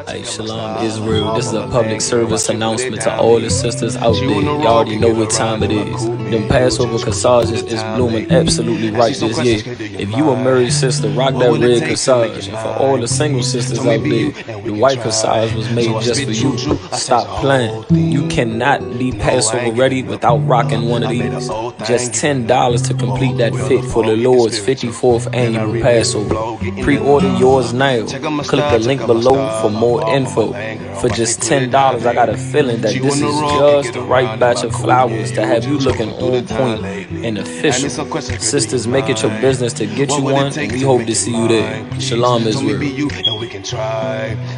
Hey, Shalom Israel, this is a public service announcement to all the sisters out there. You already know what time it is. Them Passover corsages is blooming absolutely right this year. If you a married sister, rock that red corsage. And for all the single sisters out there, the white corsage was made just for you. Stop playing. You cannot be Passover ready without rocking one of these. Just $10 to complete that fit for the Lord's 54th annual Passover. Pre-order yours now. Click the link below for more info. For just $10, I got a feeling that this is just the right batch of flowers to have you looking on point and official. Sisters, make it your business to get you one, and we hope to see you there. Shalom Israel.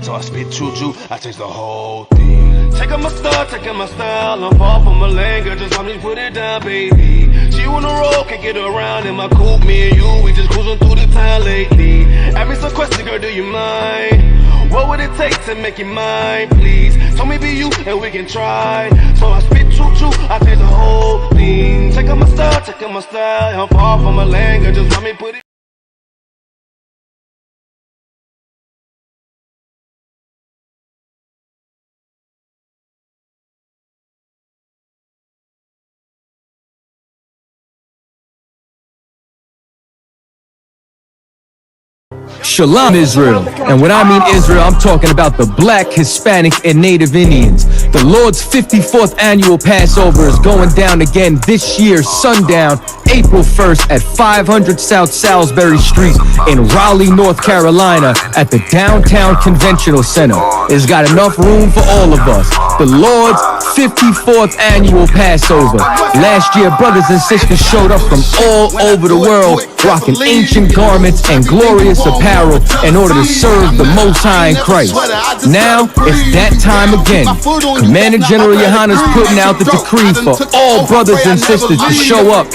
So I spit true, I taste the whole thing. Taking my style, I'm far from a lane, girl, just let me put it down, baby. She on the road, can't get around in my coupe, me and you, we just cruising through the town lately. Ask me some questions, girl, do you mind? What would it take to make you mine, please? Tell me be you, and we can try. So I spit true, I taste the whole thing. Taking my style, I'm far from a lane, girl, just let me put it. Shalom Israel, and when I mean Israel, I'm talking about the Black, Hispanic, and Native Indians. The Lord's 54th annual Passover is going down again this year, sundown, April 1st at 500 South Salisbury Street in Raleigh, North Carolina at the Downtown Conventional Center. It's got enough room for all of us. The Lord's 54th annual Passover. Last year, brothers and sisters showed up from all over the world, rocking ancient garments and glorious apparel in order to serve the Most High in Christ. Now, it's that time again. Commander General Yahanna is putting out the decree for all brothers and sisters to show up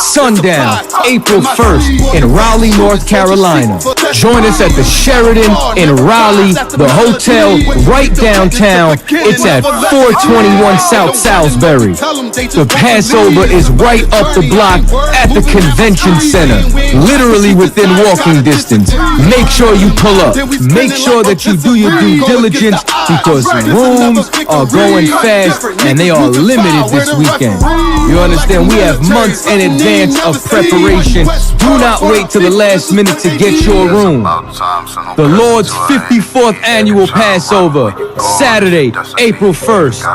sundown, April 1st in Raleigh, North Carolina. Join us at the Sheraton in Raleigh, the hotel right downtown. It's at 421 South Salisbury. The Passover is right up the block at the convention center, literally within walking distance. Make sure you pull up. Make sure that you do your due diligence because rooms are going fast and they are limited this weekend. You understand? We have months in advance of preparation. Do not wait till the last minute to get your room. The Lord's 54th annual Passover, Saturday, April 1st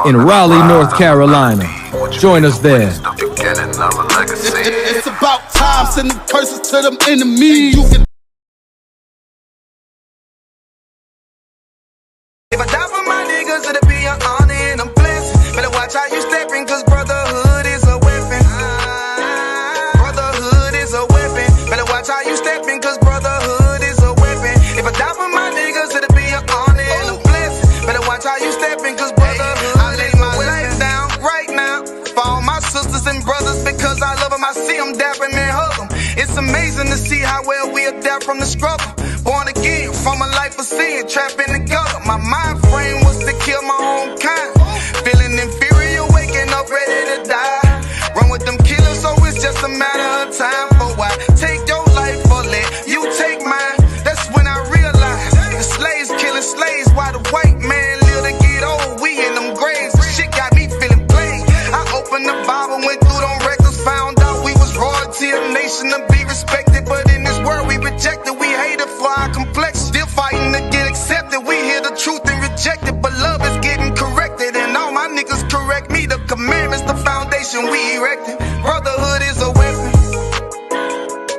in Raleigh, North Carolina. Join us there. It's about time, sending curses to them enemies. If I die for my niggas, it'll be an honor and I'm blessed. Better watch how you stepping, cause brotherhood is a weapon. Brotherhood is a weapon. Better watch how you stepping, cause brotherhood is a weapon. If I die for my niggas, it'll be an honor and I'm blessed. Better watch how you stepping, cause brotherhood I lay my life down right now for all my sisters and brothers because I love them. I see them dapping and hug them. It's amazing to see how well we adapt from the struggle. Born again from a life of sin, trapped in the gutter. My mind frame was to kill my own kind. Feeling inferior, waking up ready to die. Run with them killers, so it's just a matter of time. For why take your life or let you take mine? That's when I realized the slaves killing slaves while the white man live to get old. We in them graves, shit got me feeling played. I opened the Bible, went through them records, found out we was royalty, a nation to be respected. But in this world we rejected, we hated for our complex. Still fighting to get accepted. We hear the truth and reject it, but love is getting corrected. And all my niggas correct me. The commandments, the foundation we erected. Brotherhood is a weapon.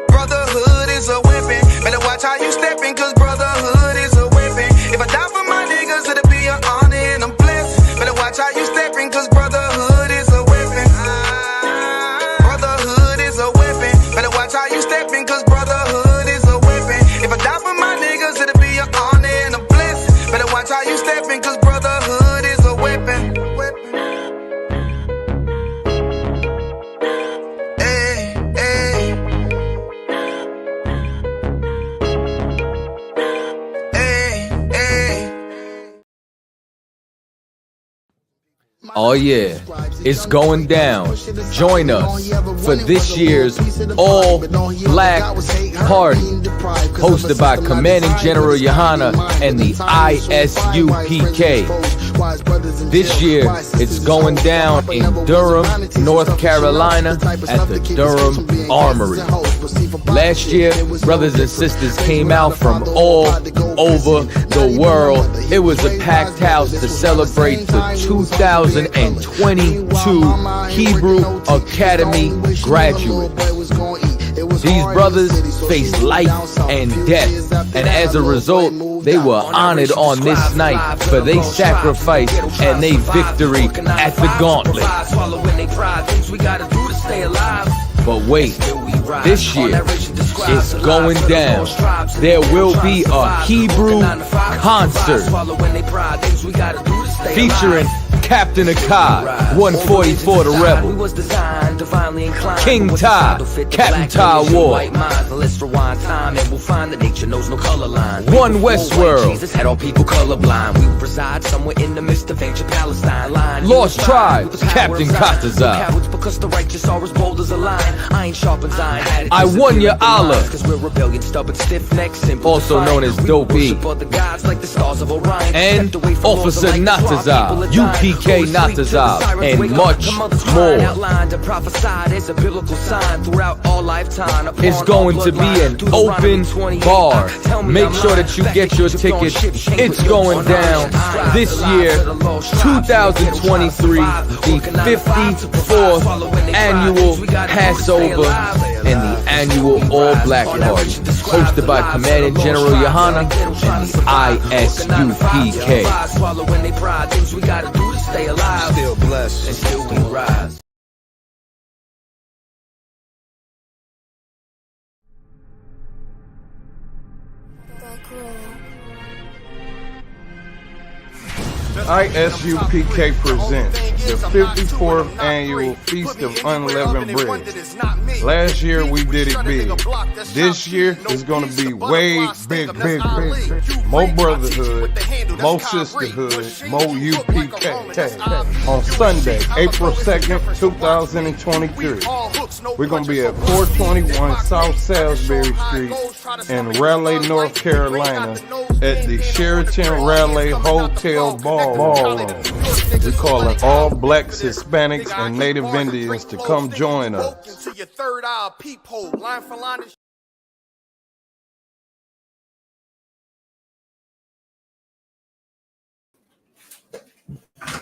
Brotherhood is a weapon. Better watch how you stepping, cause brotherhood is a weapon. If I die for my niggas, it'll be an honor and I'm blessed. Better watch how you stepping, cause brotherhood is a weapon. Brotherhood is a weapon. Better watch how you stepping, cause brotherhood is a weapon. If I die for my niggas, it'll be an honor and I'm blessed. Better watch how you stepping, cause brotherhood is a weapon. Hey, hey. Hey, hey. Oh yeah, It's going down. Join us for this year's All Black Party, hosted by Commanding General Yahanna and the I.S.U.P.K. This year, it's going down in Durham, North Carolina at the Durham Armory. Last year, brothers and sisters came out from all over the world. It was a packed house to celebrate the 2022 Hebrew Academy graduate. These brothers faced life and death, and as a result, they were honored on this night for their sacrifice and their victory at the gauntlet. But wait, this year, it's going down. There will be a Hebrew concert featuring Captain Akkad, 144 the Rebel, King Ty, Captain Ty Ward, One Westworld, Lost Tribes, Captain Katazar, I.S.U.P.K, also known as Dope E, and Officer Natazar, UPK Natazar, and much more. It's going to be an open bar. Make sure that you get your tickets. It's going down this year, 2023, the 54th annual Passover and the annual All Black Party, hosted by Commanding General Yahanna and the I.S.U.P.K. Still blessed and still we rise. I.S.U.P.K presents the 54th annual Feast of Unleavened Bread. Last year we did it big. This year is going to be way big. More brotherhood, more sisterhood, more UPK. On Sunday, April 2nd, 2023, we're going to be at 421 South Salisbury Street in Raleigh, North Carolina at the Sheraton Raleigh Hotel Ballroom. We're calling all blacks, Hispanics, and Native Indians to come join us.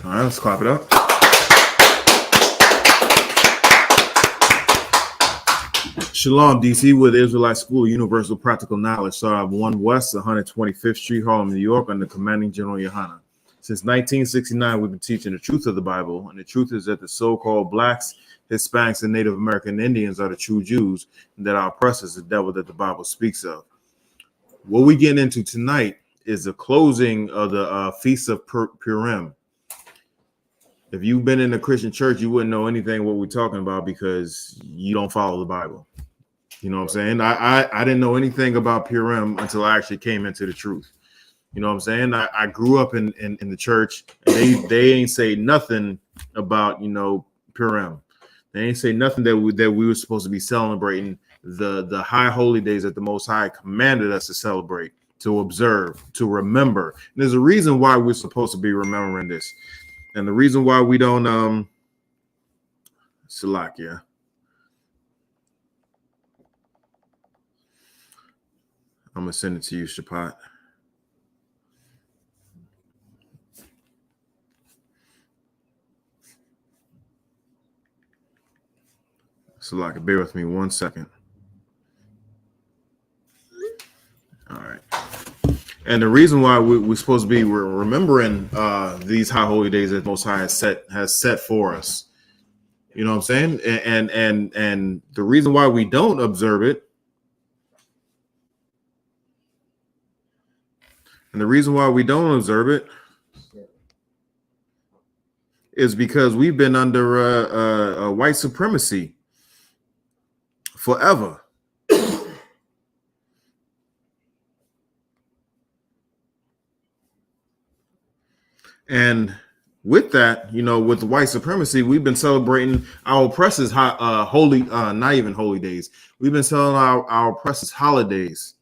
All right, let's clap it up. Shalom, DC, with Israelite School, Universal Practical Knowledge, started out 1 West, 125th Street, Harlem, New York, under Commanding General Yahanna. Since 1969, we've been teaching the truth of the Bible, and the truth is that the so-called blacks, Hispanics, and Native American Indians are the true Jews, and that our oppressor is the devil that the Bible speaks of. What we're getting into tonight is the closing of the Feast of Purim. If you've been in a Christian church, you wouldn't know anything what we're talking about because you don't follow the Bible. You know what I'm saying? I didn't know anything about Purim until I actually came into the truth. You know what I'm saying? I grew up in the church, and they ain't say nothing about, Purim. They ain't say nothing that we were supposed to be celebrating the high holy days that the Most High commanded us to celebrate, to observe, to remember. And there's a reason why we're supposed to be remembering this. And the reason why we don't Salakia. I'm gonna send it to you, Shapat. Salakia, bear with me 1 second. All right. And the reason why we're supposed to be remembering these high holy days that Most High has set for us, you know what I'm saying? And the reason why we don't observe it, is because we've been under white supremacy forever. And with that, with white supremacy, we've been celebrating our oppressors' holy, not even holy days. We've been celebrating our oppressors' holidays,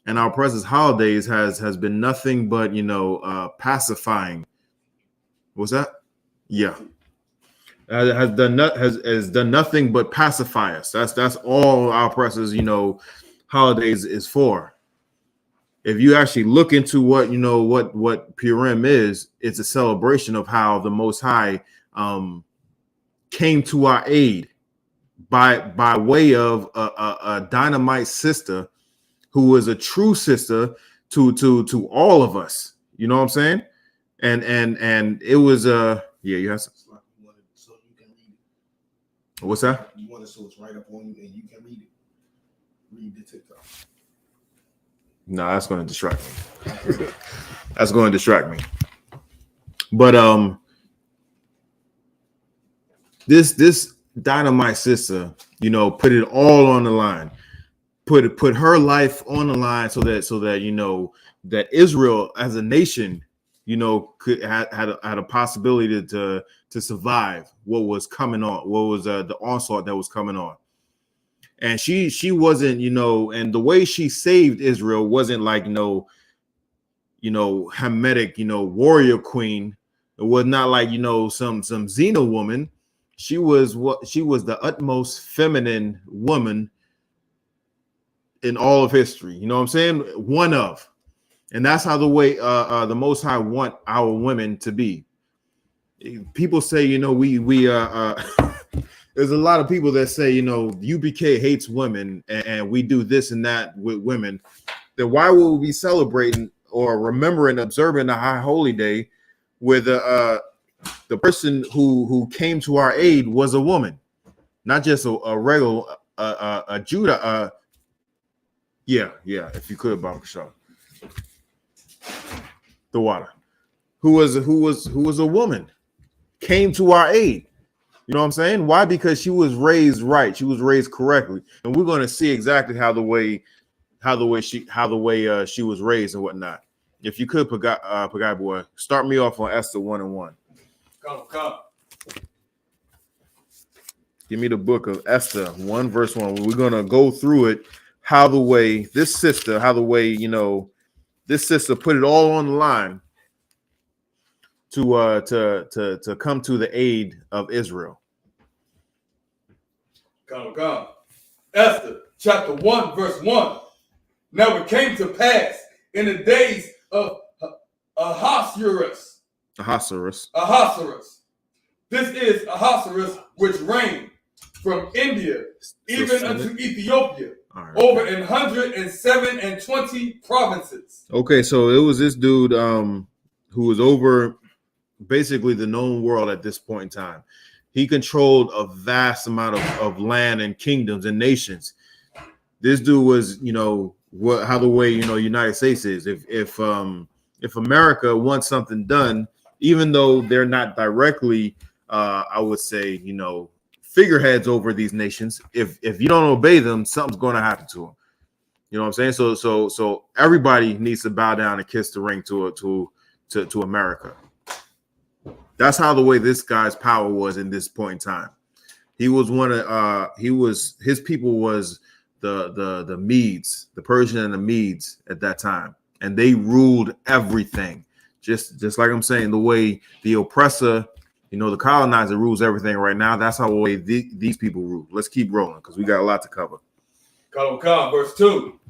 and our oppressors' holidays has been nothing but pacifying. What's that? Yeah, has done nothing but pacify us. That's all our oppressors holidays is for. If you actually look into what Purim is, it's a celebration of how the Most High came to our aid by way of a dynamite sister who was a true sister to all of us. You know what I'm saying? And it was you have some. So you can read it. What's that? You want it so it's right up on you and you can read it. Read the TikTok. No, that's going to distract me. That's going to distract me. But this dynamite sister, put it all on the line. Put her life on the line so that that Israel as a nation, could had a possibility to survive what was coming on, what was the onslaught that was coming on. And she wasn't, and the way she saved Israel wasn't like Hamitic, warrior queen. It was not like some Xena woman. She was the utmost feminine woman in all of history. You know what I'm saying? One of, and that's how the way the Most High want our women to be. People say, we there's a lot of people that say, UPK hates women and we do this and that with women. Then why will we be celebrating or remembering, observing a high holy day where the person who came to our aid was a woman, not just a regular a Judah. Yeah. If you could, Bob Shaw. The water. Who was a woman, came to our aid. You know what I'm saying? Why? Because she was raised right. She was raised correctly, and we're going to see exactly how the way she was raised and whatnot. If you could, Pagai boy, start me off on Esther 1:1. Come. Give me the book of Esther 1 verse 1. We're gonna go through it. How the way this sister put it all on the line to come to the aid of Israel. Come. Esther chapter 1 verse 1. Now it came to pass in the days of Ahasuerus. This is Ahasuerus which reigned from India even unto Ethiopia, over 127 provinces. Okay, so it was this dude who was over basically the known world at this point in time. He controlled a vast amount of land and kingdoms and nations. This dude was, how the way United States is. If America wants something done, even though they're not directly, I would say, figureheads over these nations, if you don't obey them, something's going to happen to them. You know what I'm saying? So everybody needs to bow down and kiss the ring to America. That's how the way this guy's power was in this point in time. He was his people was the Medes, the Persian and the Medes at that time, and they ruled everything. Just like I'm saying, the way the oppressor, the colonizer rules everything right now. That's how the way these people rule. Let's keep rolling because we got a lot to cover. Come, verse 2.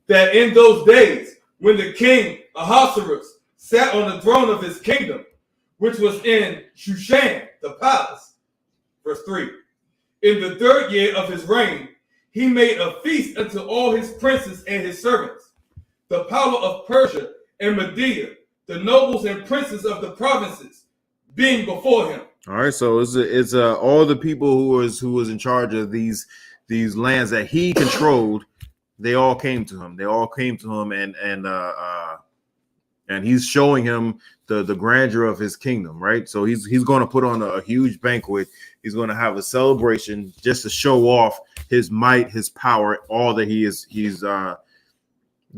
That in those days when the king Ahasuerus sat on the throne of his kingdom, which was in Shushan, the palace. Verse 3. In the 3rd year of his reign, he made a feast unto all his princes and his servants, the power of Persia and Media, the nobles and princes of the provinces, being before him. All right, so it's all the people who was in charge of these lands that he controlled. They all came to him. And he's showing him the grandeur of his kingdom, right? So he's going to put on a huge banquet. He's going to have a celebration just to show off his might, his power, all that he's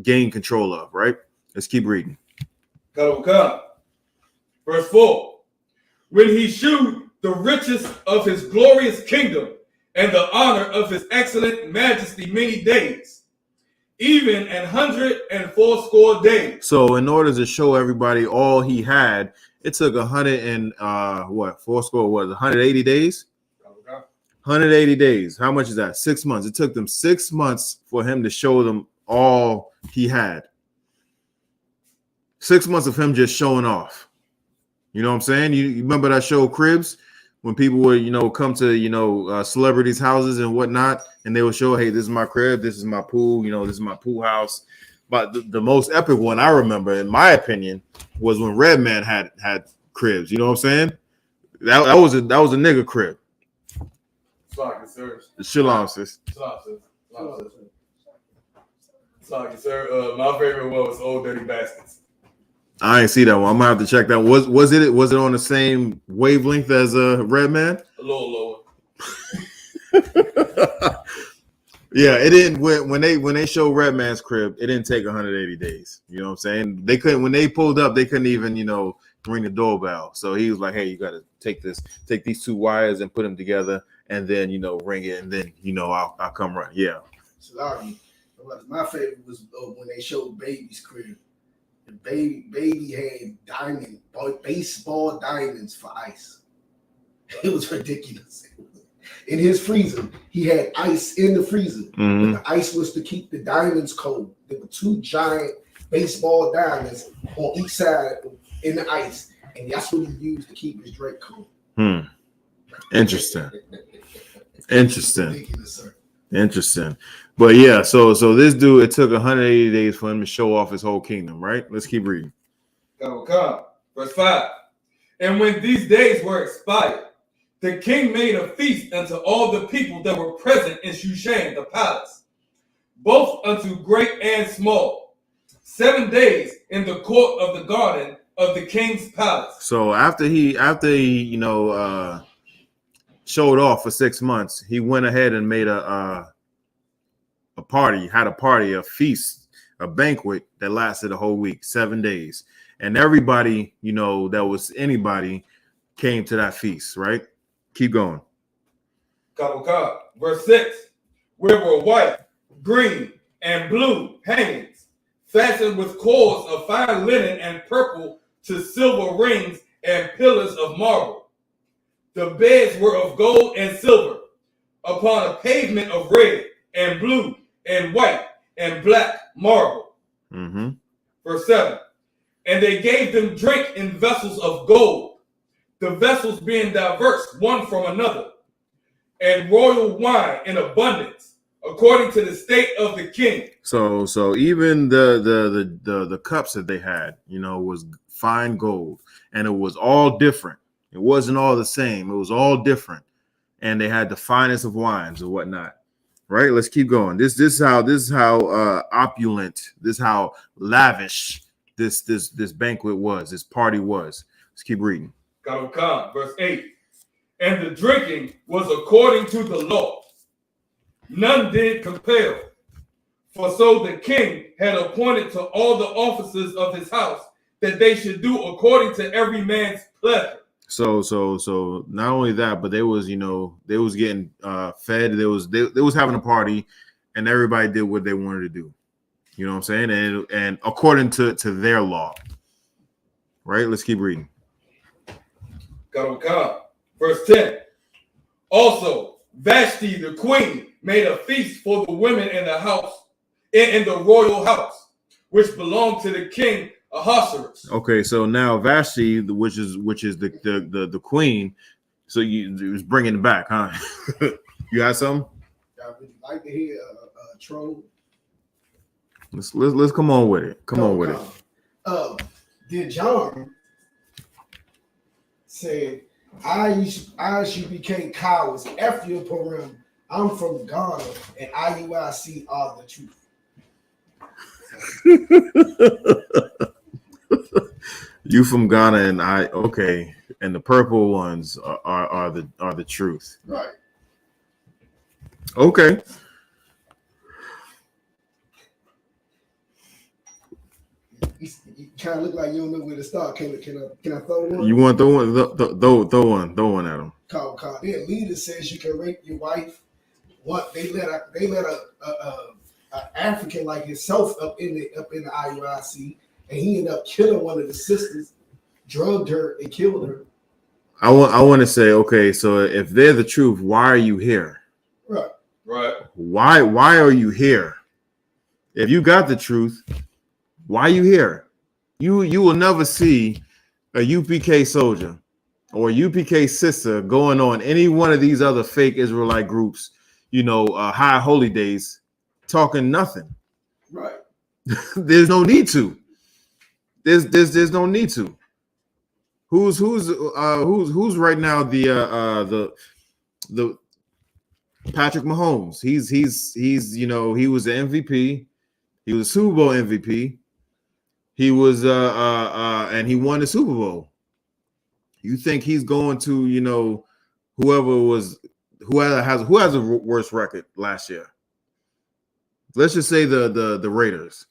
gained control of, right? Let's keep reading. Come. Verse 4. when he shewed the riches of his glorious kingdom and the honor of his excellent majesty many days, even 180 days. So in order to show everybody all he had, it took 180 days? 180 days. How much is that? 6 months. It took them 6 months for him to show them all he had. 6 months of him just showing off. You know what I'm saying? You remember that show Cribs, when people would, come to, celebrities' houses and whatnot, and they would show, hey, this is my crib, this is my pool, this is my pool house. But the most epic one I remember, in my opinion, was when Redman had cribs. You know what I'm saying? That was a nigga crib. Sorry, sir. Shalom, sis. Sorry, sir. My favorite one was Old Dirty Bastards. I ain't see that one. I'm gonna have to check that. Was it on the same wavelength as Redman? A little lower. Yeah, it didn't. When they showed Redman's crib, it didn't take 180 days. You know what I'm saying? They couldn't, when they pulled up, they couldn't even ring the doorbell. So he was like, "Hey, you got to take these two wires and put them together, and then ring it, and then I'll come run." Yeah. Sorry, my favorite was when they showed Baby's crib. The baby had baseball diamonds for ice. It was ridiculous. In his freezer, he had ice in the freezer. Mm-hmm. But the ice was to keep the diamonds cold. There were two giant baseball diamonds on each side in the ice, and that's what he used to keep his drink cold. Interesting. Ridiculous, sir. Interesting. But yeah, so this dude, it took 180 days for him to show off his whole kingdom, right? Let's keep reading. Come. Verse 5. And when these days were expired, the king made a feast unto all the people that were present in Shushan, the palace, both unto great and small, 7 days in the court of the garden of the king's palace. So after he showed off for 6 months, he went ahead and made a party, a feast, a banquet that lasted a whole week, 7 days. And everybody, that was anybody came to that feast, right? Keep going. Verse 6. Where were white, green, and blue hangings, fastened with cords of fine linen and purple to silver rings and pillars of marble. The beds were of gold and silver, upon a pavement of red and blue and white and black marble. Mm-hmm. Verse 7. And they gave them drink in vessels of gold, the vessels being diverse one from another, and royal wine in abundance, according to the state of the king. So even the cups that they had, was fine gold, and it was all different. It wasn't all the same. It was all different, and they had the finest of wines and whatnot. Right? Let's keep going. This is how opulent, this is how lavish this banquet was. This party was. Let's keep reading. Verse 8. And the drinking was according to the law. None did compel. For so the king had appointed to all the officers of his house that they should do according to every man's pleasure. So not only that, but they was getting fed. They was having a party, and everybody did what they wanted to do. You know what I'm saying? And according to their law. Right? Let's keep reading. Verse 10. Also, Vashti the queen made a feast for the women in the house, in the royal house, which belonged to the king Ahasuerus. Okay, so now Vashti, which is the queen, so you was bringing it back, huh? You got something? Would you like to hear a troll? Let's come on with it. Come on with it. Did John say I.S.U.P.K cowards, F your Purim, I'm from Ghana, and IUIC are the truth. You from Ghana and and the purple ones are the truth. Right. Okay. kind of look like you don't know where to start. Can I throw one? You want to throw one? Throw one at them. Call. Their leader says you can rape your wife. What they let a African like himself up in the IUIC, and he ended up killing one of the sisters, drugged her and killed her. I want to say, okay, so if they're the truth, why are you here? Right. Why are you here? If you got the truth, why are you here? You will never see a UPK soldier or a UPK sister going on any one of these other fake Israelite groups, high holy days, talking nothing. Right. There's no need to. There's no need to. Who's right now the Patrick Mahomes? He's he was the MVP. He was a Super Bowl MVP. He was and he won the Super Bowl. You think he's going to who has a worse record last year? Let's just say the Raiders.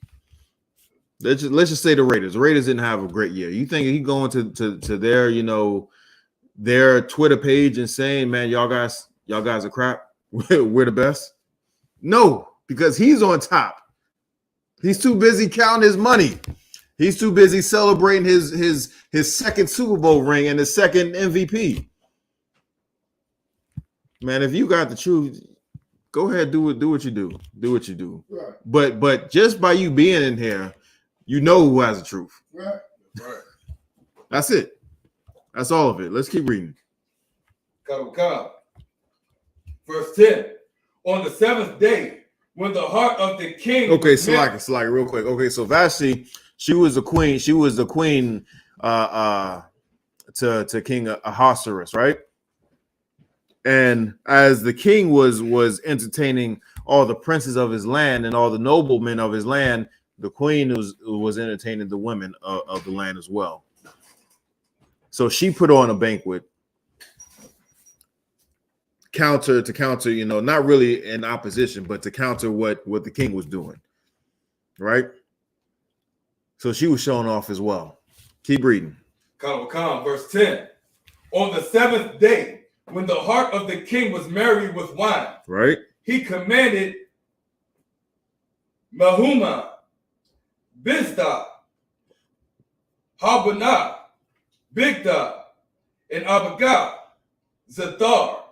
Let's just say the Raiders. The Raiders didn't have a great year. You think he's going to their their Twitter page and saying, "Man, y'all guys are crap. We're the best"? No, because he's on top. He's too busy counting his money. He's too busy celebrating his second Super Bowl ring and his second MVP. Man, if you got the truth, go ahead, do what you do. Do what you do. Right. But just by you being in here, you know who has the truth. Right. That's it. That's all of it. Let's keep reading. Verse 10. On the seventh day, when the heart of the king. Okay, Salaki, real quick. Okay, so Vashti, she was the queen. She was the queen to King Ahasuerus, right? And as the king was entertaining all the princes of his land and all the noblemen of his land, the queen was entertaining the women of the land as well. So she put on a banquet, counter, not really in opposition, but to counter what the king was doing, right? So she was showing off as well. Keep reading. Verse 10. On the seventh day, when the heart of the king was merry with wine, right, he commanded Mahuma, Biztha, Habanah, Bigtha, and Abagah, Zathar,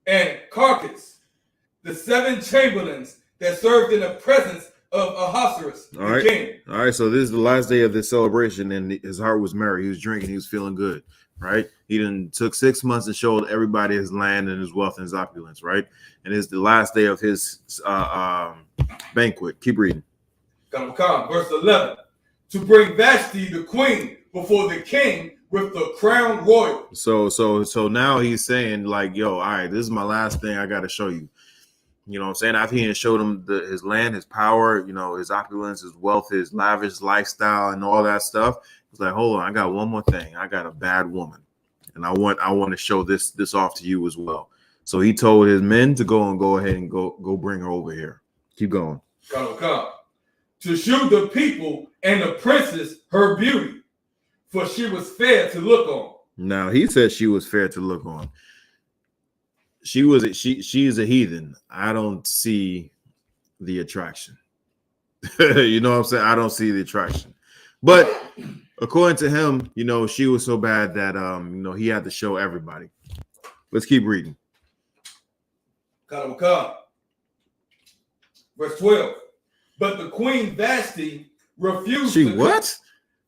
and Carcass, the 7 chamberlains that served in the presence of Ahasuerus, the king. All right, so this is the last day of this celebration, and his heart was merry. He was drinking. He was feeling good, right? He then took 6 months and showed everybody his land and his wealth and his opulence, right? And it's the last day of his banquet. Keep reading. Verse 11. To bring Vashti, the queen, before the king with the crown royal. So now he's saying, like, yo, all right, this is my last thing I got to show you. You know what I'm saying? After he showed him his land, his power, his opulence, his wealth, his lavish lifestyle, and all that stuff. He's like, hold on, I got one more thing. I got a bad woman, and I want to show this off to you as well. So he told his men to go ahead and go bring her over here. Keep going. Come. To shew the people and the princess her beauty, for she was fair to look on. Now he said she was fair to look on. She's a heathen. I don't see the attraction. You know what I'm saying? I don't see the attraction. But according to him, she was so bad that he had to show everybody. Let's keep reading. Verse 12. But the queen Vashti refused.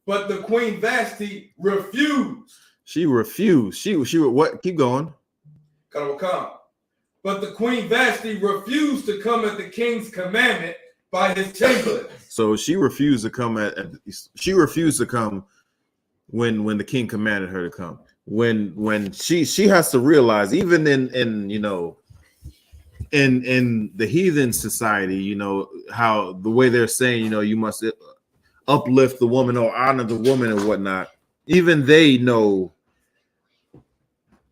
But the queen Vashti refused. She refused. She what? Keep going. But the queen Vashti refused to come at the king's commandment by his chamberlains. So she refused to come she refused to come when the king commanded her to come. When she has to realize, even in the heathen society, how the way they're saying, you must uplift the woman or honor the woman and whatnot. Even they know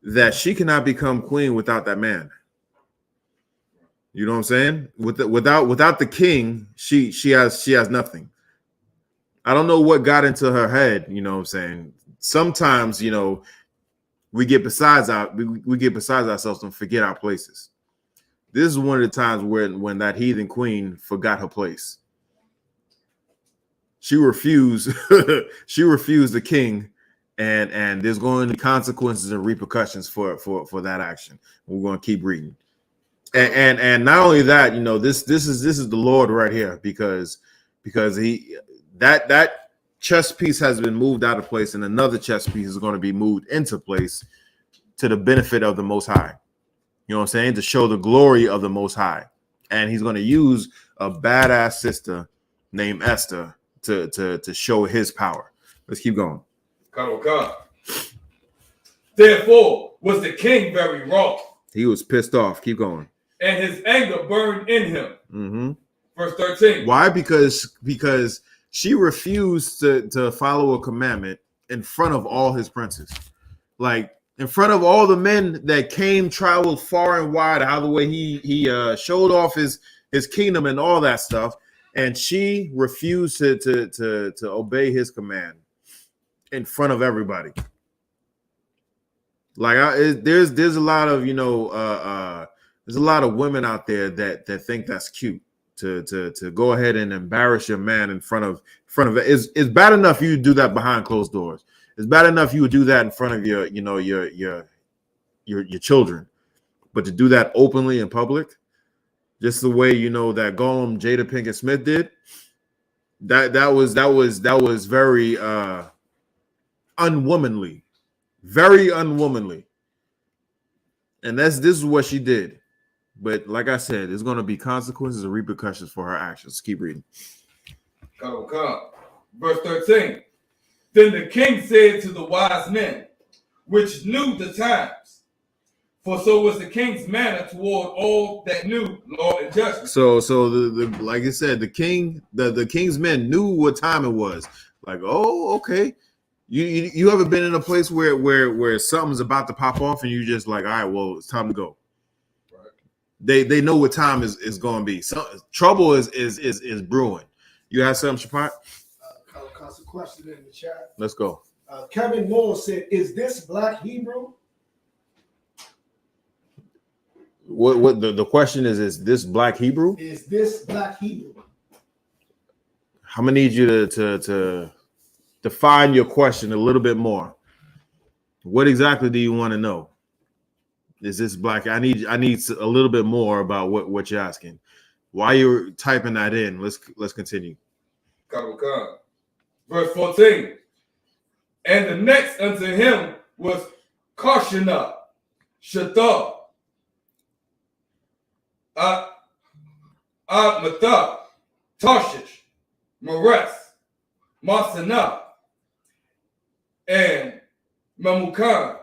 that she cannot become queen without that man. You know what I'm saying? Without the king, she has nothing. I don't know what got into her head. You know what I'm saying? Sometimes, we get besides ourselves and forget our places. This is one of the times when that heathen queen forgot her place. She refused. She refused the king, and there's going to be consequences and repercussions for that action. We're going to keep reading, and not only that, this is the Lord right here, because he that chess piece has been moved out of place, and another chess piece is going to be moved into place to the benefit of the Most High. You know what I'm saying? To show the glory of the Most High, and he's going to use a badass sister named Esther to show his power. Let's keep going. Therefore was the king very wroth. He was pissed off. Keep going. And his anger burned in him. Mm-hmm. Verse 13. Why? Because she refused to follow a commandment in front of all his princes. Like, in front of all the men that traveled far and wide, how the way he showed off his kingdom and all that stuff. And she refused to obey his command in front of everybody. Like, there's a lot of there's a lot of women out there that think that's cute to go ahead and embarrass your man in front of it's bad enough you do that behind closed doors. It's bad enough you would do that in front of your children, but to do that openly in public, just the way that Gollum, Jada Pinkett Smith did, that was very unwomanly, very unwomanly, and this is what she did. But like I said, there's going to be consequences and repercussions for her actions. Keep reading. Verse 13. Then the king said to the wise men, which knew the times, for so was the king's manner toward all that knew law and judgment. So the like I said, the king's men knew what time it was. Like, oh, okay. You ever been in a place where something's about to pop off and you just like, all right, well, it's time to go. Right. They know what time is going to be. So trouble is brewing. You have something, Shapat? Question in the chat. Let's go. Kevin Moore said, "Is this Black Hebrew?" What the question is this Black Hebrew? Is this Black Hebrew? I'm gonna need you to define your question a little bit more. What exactly do you want to know? Is this Black? I need a little bit more about what you're asking. While you're typing that in, let's continue. Verse 14. And the next unto him was Karshana, Shathar, Admatha, Tarshish, Meres, Marsana, and Mamukan,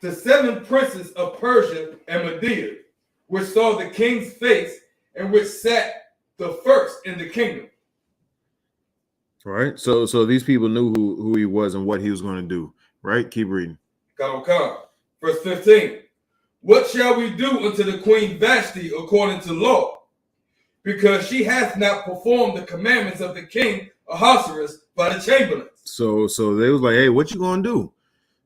the 7 princes of Persia and Media, which saw the king's face and which sat the first in the kingdom. Right. So these people knew who he was and what he was going to do. Right. Keep reading. Verse 15. What shall we do unto the queen Vashti according to law? Because she hath not performed the commandments of the king Ahasuerus by the chamberlains. So they was like, hey, what you gonna do?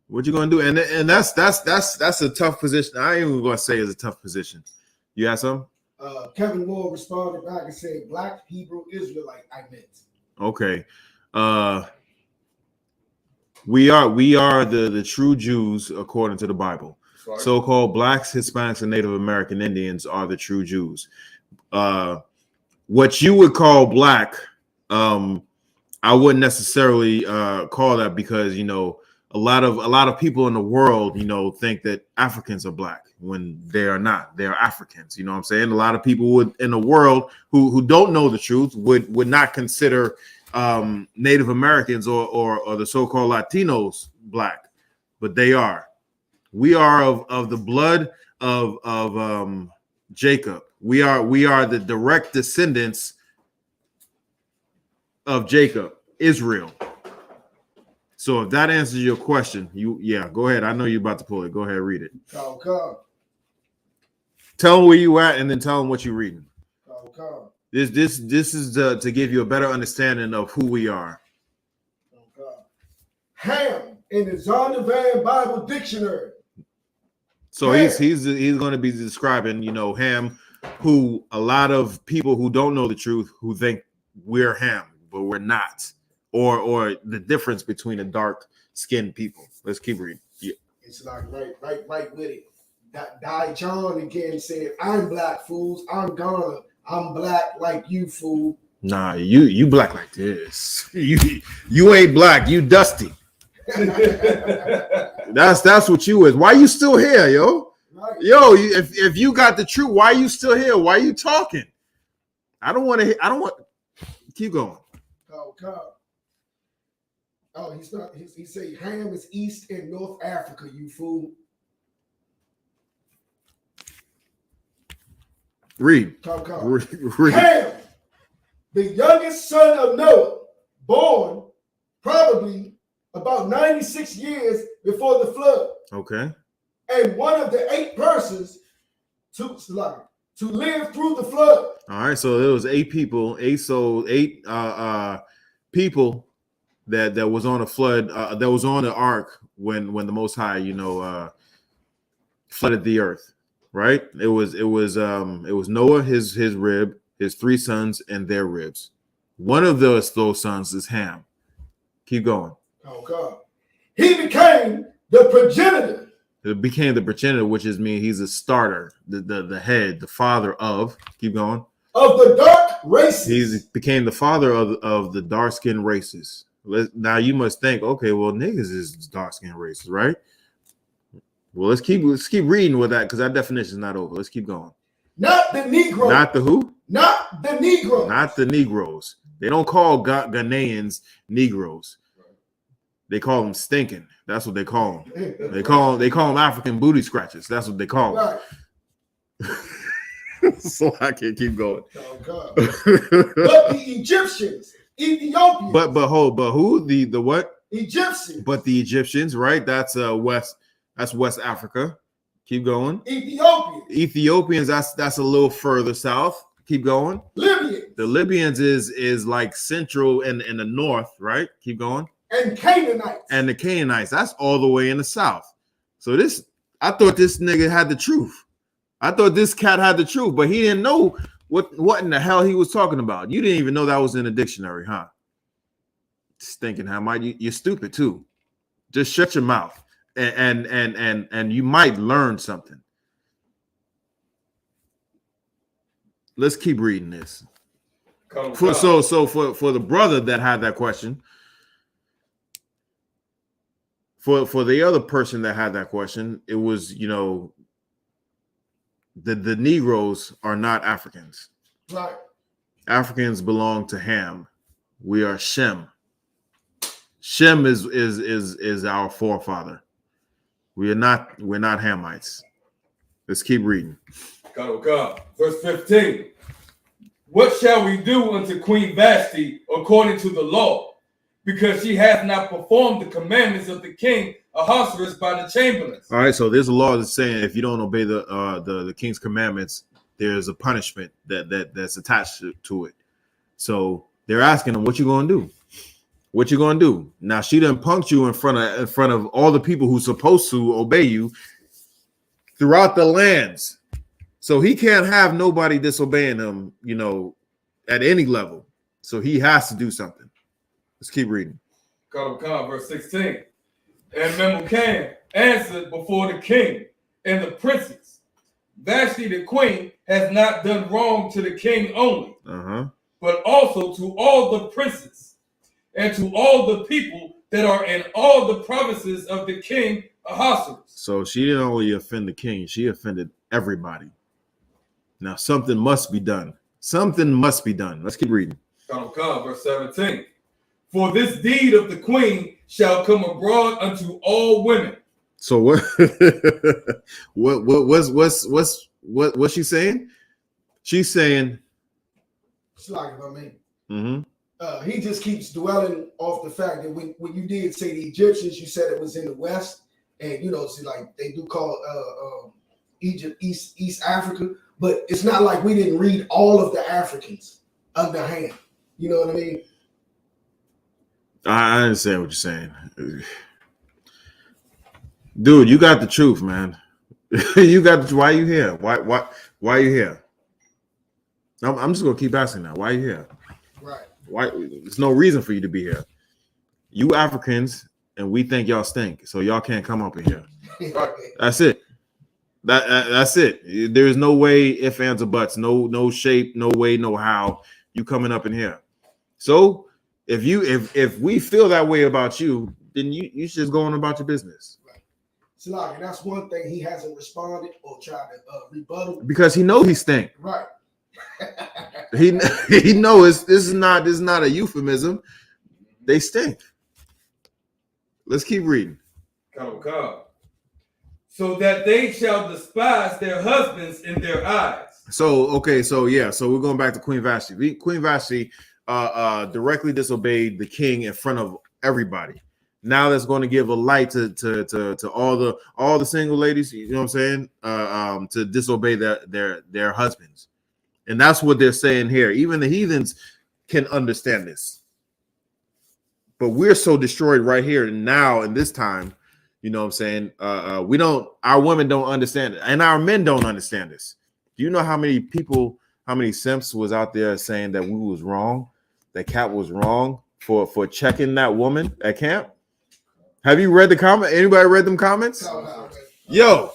What you gonna do? And that's a tough position. I ain't even gonna say it's a tough position. You have some? Kevin Moore responded back and said, Black Hebrew Israelite, I meant. Okay. We are the true Jews according to the Bible. Right. So-called Blacks, Hispanics, and Native American Indians are the true Jews. What you would call Black, I wouldn't necessarily call that, because a lot of people in the world think that Africans are Black when they are not. They are Africans. You know what I'm saying? A lot of people in the world who don't know the truth would not consider Native Americans or the so-called Latinos Black, but they are. We are of the blood of Jacob. We are the direct descendants of Jacob, Israel. So if that answers your question, go ahead. I know you're about to pull it. Go ahead, read it. Come. Tell them where you at, and then tell them what you're reading. Come. This is to give you a better understanding of who we are. Ham in the Zondervan Bible Dictionary. So he's going to be describing, Ham, who a lot of people who don't know the truth who think we're Ham, but we're not, or the difference between the dark skinned people. Let's keep reading. Yeah. It's like right with it. Die John again said, "I'm black, fools. I'm Ghana. I'm black like you, fool." Nah, you black like this. You ain't black. You dusty. That's what you is. Why you still here, yo? Right. Yo, if you got the truth, why you still here? Why you talking? I don't want. Keep going. Oh God. Oh, he's not. He say Ham is East and North Africa. You fool. Read. Read. Ham, the youngest son of Noah, born probably about 96 years before the flood. Okay. And one of the 8 persons to live through the flood. All right, so there was 8 people, 8 people that was on a flood, that was on the ark when the Most High, flooded the earth. Right? It was Noah, his rib, his 3 sons, and their ribs. One of those sons is Ham. Keep going. Oh God. He became the progenitor. It became the progenitor, which is mean he's a starter, the head, the father of. Keep going. Of the dark races. He became the father of the dark skinned races. Now you must think, okay, well, niggas is dark skinned races, right? Well, let's keep reading with that because that definition is not over. Let's keep going. Not the Negroes. Not the who? Not the Negroes. Not the Negroes. They don't call Ghanaians Negroes. They call them stinking. That's what they call them. They call them African booty scratchers. That's what they call them. Right. So I can't keep going. Oh God. But the Egyptians, Ethiopians. But who? The what? Egyptians. But the Egyptians, right? That's West Africa. Keep going. Ethiopians, that's a little further south. Keep going. Libyans. The Libyans is like central and in the north, right? Keep going. And Canaanites. And the Canaanites, that's all the way in the south. So I thought this nigga had the truth. I thought this cat had the truth, but he didn't know what in the hell he was talking about. You didn't even know that was in the dictionary, huh? Stinking how might you're stupid too. Just shut your mouth. And you might learn something. Let's keep reading this. For the brother that had that question, for the other person that had that question, it was the Negroes are not Africans. Right. Africans belong to Ham. We are Shem. Shem is our forefather. We're not Hamites. Let's keep reading. God. Verse 15. What shall we do unto Queen Vashti according to the law? Because she hath not performed the commandments of the king Ahasuerus by the chamberlains. All right, so there's a law that's saying if you don't obey the king's commandments, there's a punishment that's attached to it. So they're asking him, what you gonna do? What you gonna do? Now she done punked you in front of all the people who's supposed to obey you throughout the lands. So he can't have nobody disobeying him, at any level. So he has to do something. Let's keep reading. Verse 16. And Memucan answered before the king and the princes, Vashti the queen has not done wrong to the king only, but also to all the princes and to all the people that are in all the provinces of the king Ahasuerus. So she didn't only offend the king, she offended everybody. Now something must be done. Something must be done. Let's keep reading. Verse 17. For this deed of the queen shall come abroad unto all women. So what? what's she saying? She's saying. It's like he just keeps dwelling off the fact that when you did say the Egyptians, you said it was in the west, and see, like they do call Egypt East Africa, but it's not like we didn't read all of the Africans underhand. You know what I mean? I understand what you're saying. Dude, you got the truth, man. You got the, why you here? Why are you here? I'm just gonna keep asking now. Why are you here? Right. Why? There's no reason for you to be here. You Africans, and we think y'all stink, so y'all can't come up in here. That's it. That's it. There's no way, if, ands, or buts. No shape, no way, no how. You coming up in here. So if we feel that way about you, then you should just go on about your business. Right. So, and that's one thing he hasn't responded or tried to rebuttal. Because he knows he stink. Right. he knows this is not a euphemism. They stink. Let's keep reading. Come. So that they shall despise their husbands in their eyes. So we're going back to Queen Vashti. Queen Vashti directly disobeyed the king in front of everybody. Now that's going to give a light to all the single ladies, you know what I'm saying? To disobey their husbands. And that's what they're saying here. Even the heathens can understand this. But we're so destroyed right here and now in this time, you know what I'm saying? Our women don't understand it, and our men don't understand this. Do you know how many simps was out there saying that we was wrong, that Cap was wrong for checking that woman at camp? Have you read the comment? Anybody read them comments? Yo,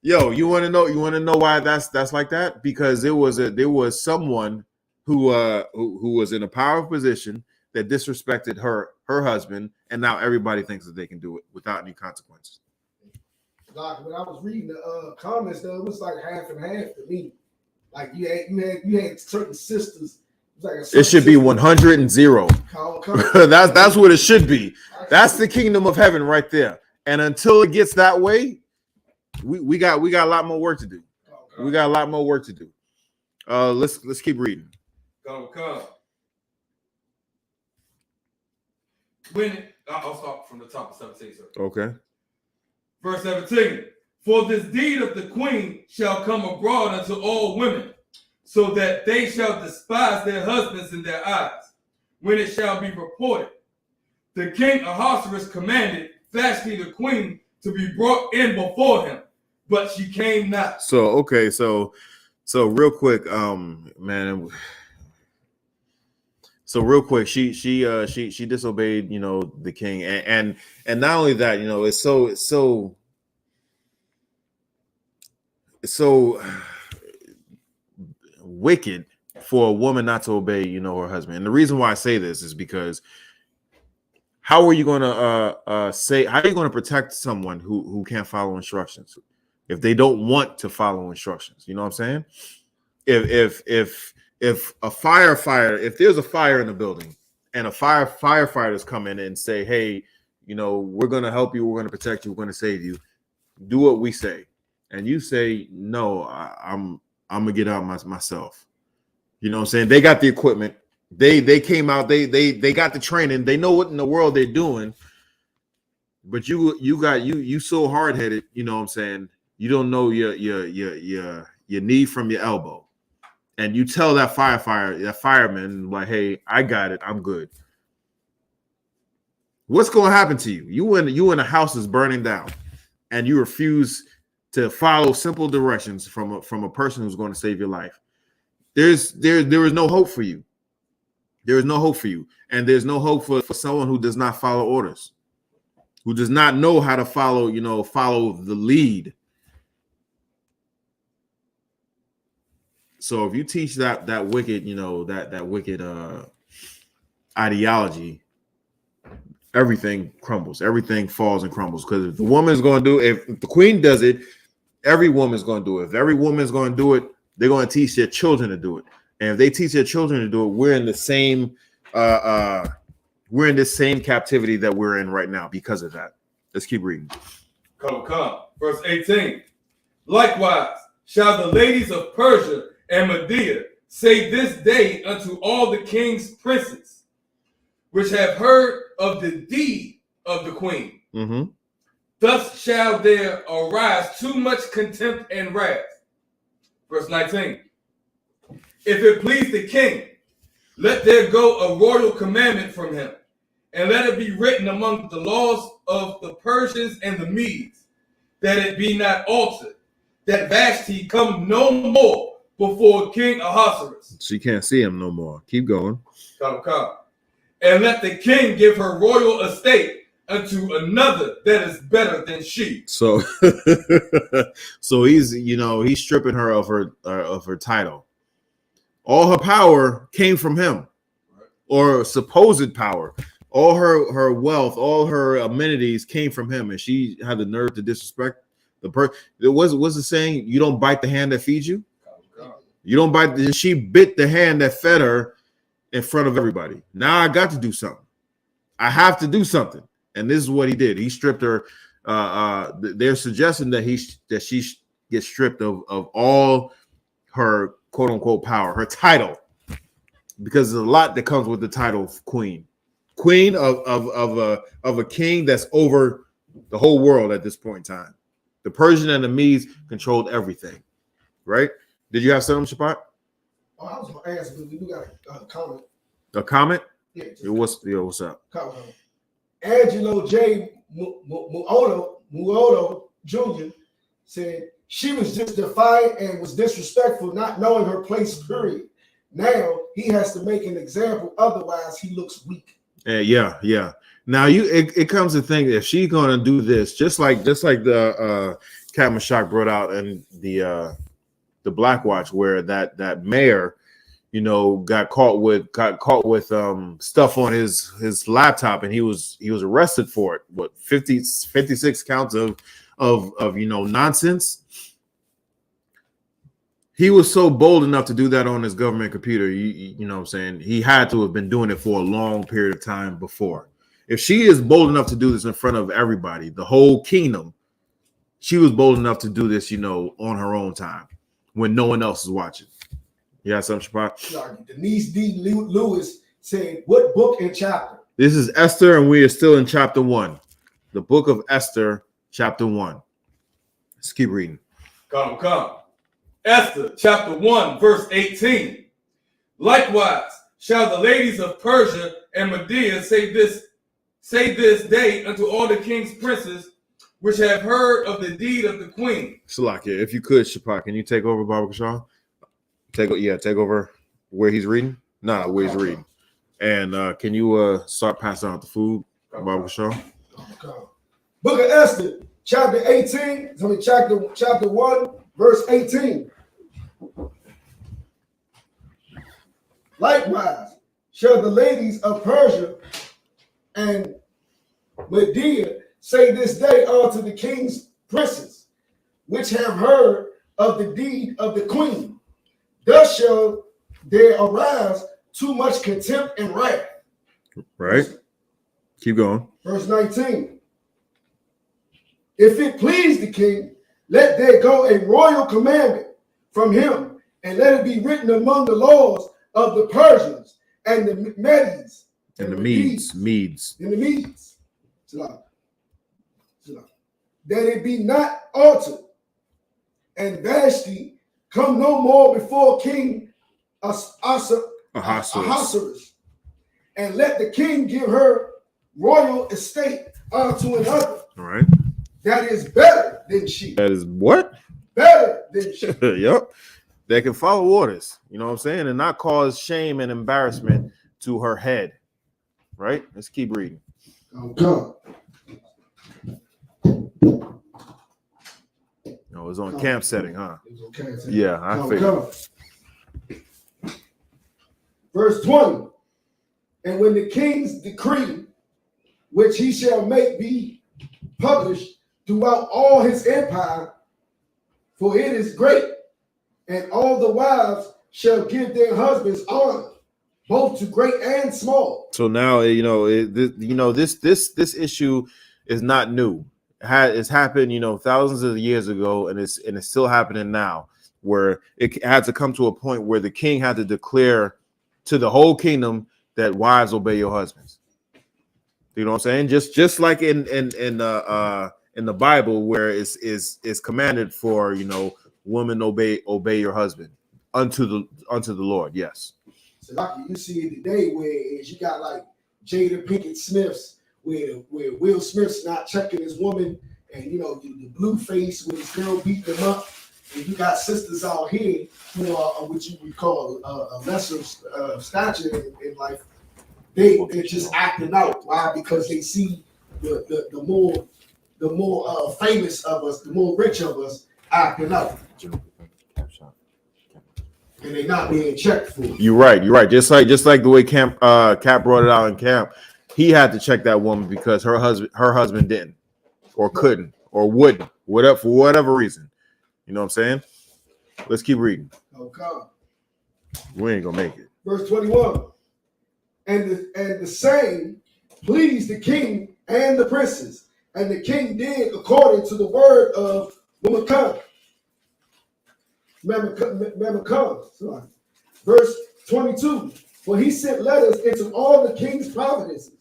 you want to know why that's like that? Because there was someone who was in a powerful position that disrespected her husband, and now everybody thinks that they can do it without any consequences. Like when I was reading the comments, though, it was like half and half to me. Like you had certain sisters. It should be 100 and 0. That's what it should be. That's the kingdom of heaven right there. And until it gets that way, we got a lot more work to do. We got a lot more work to do. Let's keep reading. Come. I'll start from the top of 17, sir. Okay. Verse 17. For this deed of the queen shall come abroad unto all women, so that they shall despise their husbands in their eyes, when it shall be reported. The king Ahasuerus commanded Vashti the queen to be brought in before him, but she came not. So real quick, man. So real quick, she disobeyed, you know, the king, and not only that, you know, it's so wicked for a woman not to obey, you know, her husband. And the reason why I say this is because how are you going to protect someone who can't follow instructions if they don't want to follow instructions? You know what I'm saying? If a firefighter, if there's a fire in the building and firefighters come in and say, hey, you know, we're going to help you, we're going to protect you, we're going to save you, do what we say. And you say, no, I'm going to get out myself. You know what I'm saying? They got the equipment. They came out, they got the training. They know what in the world they're doing. But you so hard-headed, you know what I'm saying? You don't know your knee from your elbow. And you tell that fireman, like, hey, I got it, I'm good. What's going to happen to you? You in a house is burning down, and you refuse to follow simple directions from a person who's going to save your life. There is no hope for you. There is no hope for you, and there's no hope for someone who does not follow orders, who does not know how to follow the lead. So if you teach that wicked, you know, that wicked ideology, everything crumbles, everything falls and crumbles. Because if the woman's going to do it, if the queen does it, every woman's going to do it. If every woman's going to do it, they're going to teach their children to do it. And if they teach their children to do it, we're in the same captivity that we're in right now because of that. Let's keep reading. Come. Verse 18. Likewise shall the ladies of Persia and Media say this day unto all the king's princes, which have heard of the deed of the queen. Mm-hmm. Thus shall there arise too much contempt and wrath. Verse 19. If it please the king, let there go a royal commandment from him, and let it be written among the laws of the Persians and the Medes, that it be not altered, that Vashti come no more before King Ahasuerus. She can't see him no more. Keep going. Come. And let the king give her royal estate unto another that is better than she. So, so he's stripping her of her title. All her power came from him, or supposed power. All her wealth, all her amenities came from him, and she had the nerve to disrespect the person. What's the saying? You don't bite the hand that feeds you. You don't bite. She bit the hand that fed her in front of everybody. Now I got to do something. I have to do something, and this is what he did. He stripped her. They're suggesting that she gets stripped of all her quote unquote power, her title, because there's a lot that comes with the title of queen of a king that's over the whole world at this point in time. The Persian and the Medes controlled everything, right? Did you have something, Shapat? Oh, I was gonna ask, but we do got a comment. A comment? Yeah. What's up? Comment. Angelo J. Muoto Jr. said she was just defiant and was disrespectful, not knowing her place, period. Now he has to make an example, otherwise he looks weak. Yeah. Now it comes to think, if she's gonna do this, just like the Captain Shock brought out in the Black Watch, where that mayor, got caught with stuff on his laptop, and he was arrested for it. What, 56 counts of nonsense. He was so bold enough to do that on his government computer. You know what I'm saying? He had to have been doing it for a long period of time before. If she is bold enough to do this in front of everybody, the whole kingdom, she was bold enough to do this, on her own time when no one else is watching. You got something, Shapat? Denise D. Lewis said, what book and chapter? This is Esther, and we are still in chapter 1. The book of Esther, chapter 1. Let's keep reading. Come. Esther, chapter 1, verse 18. Likewise, shall the ladies of Persia and Media say this day unto all the king's princes, which have heard of the deed of the queen. Salakia, if you could, Shapat, can you take over, Baba Kashaw? Take over where he's reading? Nah, where he's reading. And can you start passing out the food, Baba Kashaw? Book of Esther, chapter 18. Chapter 1, verse 18. Likewise, shall the ladies of Persia and Media say this day unto the king's princes, which have heard of the deed of the queen. Thus shall there arise too much contempt and wrath. Right. Keep going. Verse 19. If it please the king, let there go a royal commandment from him, and let it be written among the laws of the Persians and the Medes and the Medes. And the Medes. That it be not altered, and Vashti come no more before King Ahasuerus, and let the king give her royal estate unto another. All right. That is better than she. That is what? Better than she. Yep. That can follow orders, you know what I'm saying, and not cause shame and embarrassment to her head. Right? Let's keep reading. Okay. No, it was on camp setting, huh? It was on camp setting. Yeah, I figured. Verse 20. And when the king's decree, which he shall make be published throughout all his empire, for it is great, and all the wives shall give their husbands honor, both to great and small. So now this issue is not new. It's happened, thousands of years ago, and it's still happening now, where it had to come to a point where the king had to declare to the whole kingdom that wives obey your husbands. You know what I'm saying? Just like in the Bible, where it's commanded for women obey your husband unto the Lord. Yes. So like you see it today, where you got Jada Pinkett Smiths, where Will Smith's not checking his woman, and you know the blue face with his girl beating him up, and you got sisters out here, you know, what you would call a lesser stature in life. They're just acting out. Why? Because they see the more famous of us, the more rich of us acting out, and they not being checked for. You're right. Just like the way Cap brought it out in camp, he had to check that woman because her husband didn't, or couldn't, or wouldn't, whatever, for whatever reason. You know what I'm saying? Let's keep reading. Okay. We ain't gonna make it. Verse 21. And the same pleased the king and the princes, and the king did according to the word of Memucan. Verse 22. For he sent letters into all the king's provinces,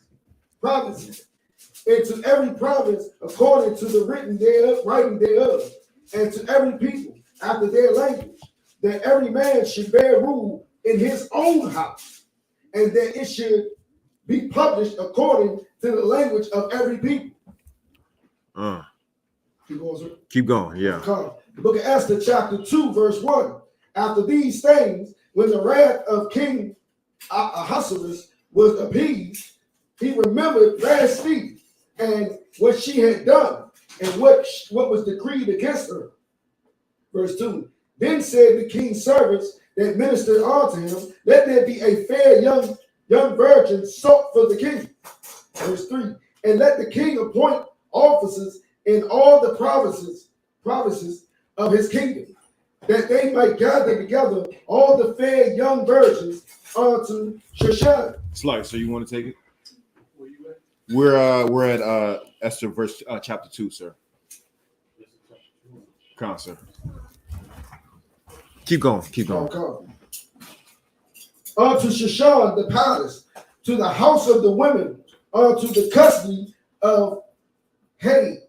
into every province according to the writing thereof, and to every people after their language, that every man should bear rule in his own house, and that it should be published according to the language of every people. Keep going, yeah. The book of Esther, chapter 2, verse 1. After these things, when the wrath of King Ahasuerus was appeased, he remembered Vashti and what she had done, and what was decreed against her. Verse 2. Then said the king's servants that ministered unto him, let there be a fair young virgin sought for the king. Verse 3. And let the king appoint officers in all the provinces of his kingdom, that they might gather together all the fair young virgins unto Shushan. Slice, so you want to take it? Where you at? We're at Esther verse chapter 2, sir. Come on, sir. Keep going. Okay. Unto Shushan the palace, to the house of the women, unto the custody of Hedge,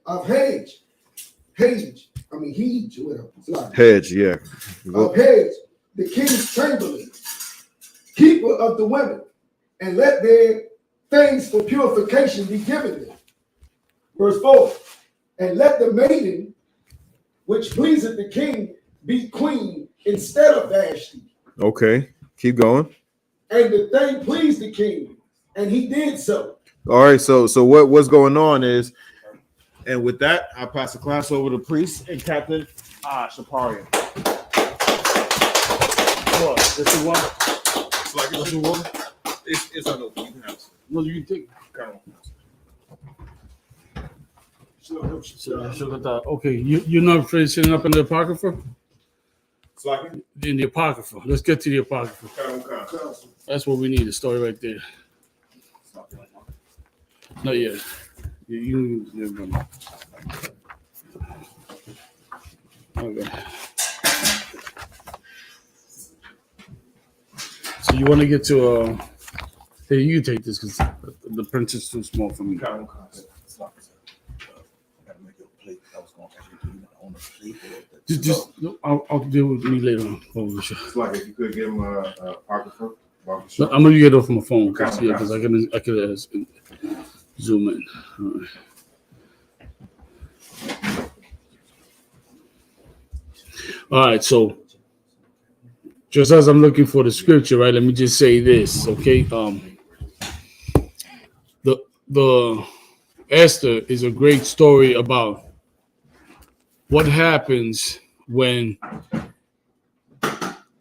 yeah. Of Hedge, the king's chamberlain, keeper of the women, and let their things for purification be given them. Verse 4. And let the maiden which pleaseth the king be queen instead of Vashti. Okay, keep going. And the thing pleased the king, and he did so. All right, so what's going on is, and with that, I'll pass the class over to priest and Captain Shaparian. What? This is one? It's like this is one. It's unopened. You can have it. No, you can take. Okay, you're not finishing up in the Apocrypha? It's like in the Apocrypha. Let's get to the Apocrypha. That's what we need, the story right there. Not yet. You okay. So you want to get to hey, you take this because the print is too small for me. Just I'll deal with me later on. It's like if you could give him a Apocrypha. I'm gonna get off my phone because I can zoom in. All right. All right, so just as I'm looking for the scripture, right? Let me just say this, okay? The Esther is a great story about what happens when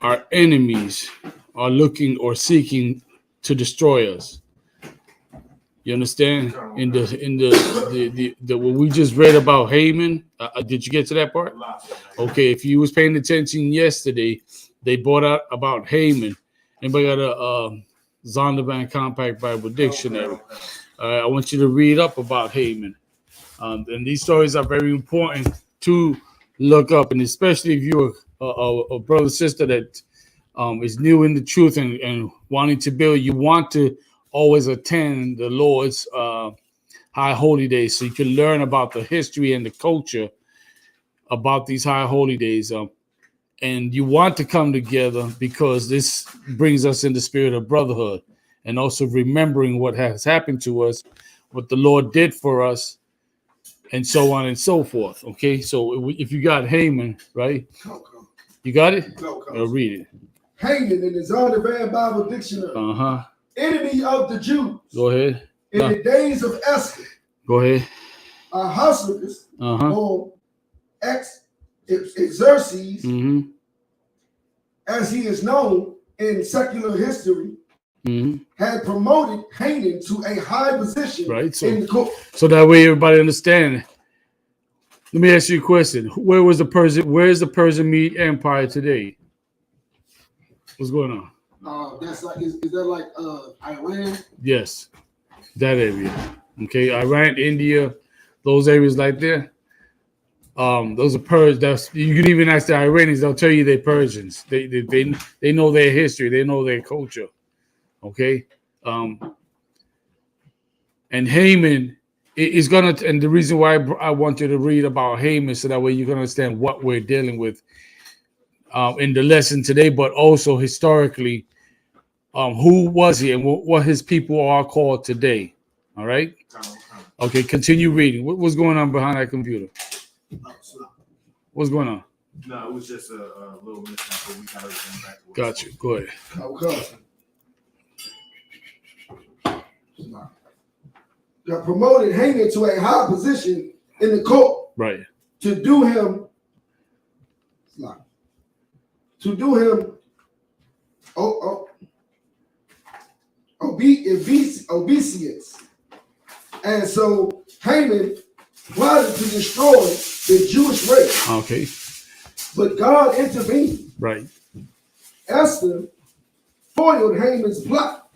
our enemies are looking or seeking to destroy us. You understand? In the what we just read about Haman, did you get to that part? Okay, if you was paying attention yesterday, they brought out about Haman. Anybody got a Zondervan Compact Bible Dictionary? I want you to read up about Haman. And these stories are very important to look up, and especially if you're a brother, sister that is new in the truth and wanting to build, you want to always attend the Lord's high holy days so you can learn about the history and the culture about these high holy days. And you want to come together because this brings us in the spirit of brotherhood. and also remembering what has happened to us, what the Lord did for us, and so on and so forth. Okay, so if you got Haman, right? You got it? I'll read it. Haman in the Zondervan Bible Dictionary. Enemy of the Jews. Go ahead. In the days of Esther. Go ahead. Ahasuerus, or Xerxes, as he is known in secular history, had promoted Haman to a high position in the court. So that way everybody understand. Let me ask you a question. Where is the Persian Mede Empire today? What's going on? That's like is that like Iran? Yes, that area. Okay, Iran, India, those areas like there. Those are Persians. You can even ask the Iranians; they'll tell you they're Persians. They know their history. They know their culture. Okay, and Haman is gonna. And the reason why I want you to read about Haman, so that way you can understand what we're dealing with in the lesson today, but also historically, who was he and what his people are called today. All right. Okay, continue reading. What's going on behind that computer? What's going on? No, it was just a little mishap, but we got everything back to Got you. Go ahead. Got promoted Haman to a high position in the court. Right. To do him obeisance. And so Haman plotted to destroy the Jewish race. Okay. But God intervened. Right. Esther foiled Haman's plot.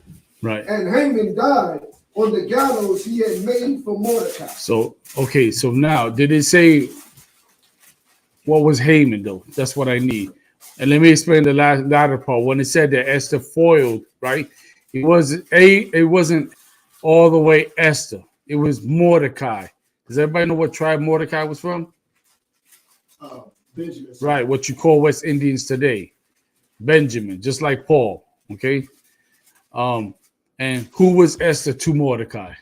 Right. And Haman died on the gallows he had made for Mordecai. So, okay. So now, did it say what was Haman, though? That's what I need. And let me explain the latter part. When it said that Esther foiled, right? It wasn't all the way Esther. It was Mordecai. Does everybody know what tribe Mordecai was from? Benjamin. Right, what you call West Indians today. Benjamin, just like Paul. Okay. And who was Esther to Mordecai?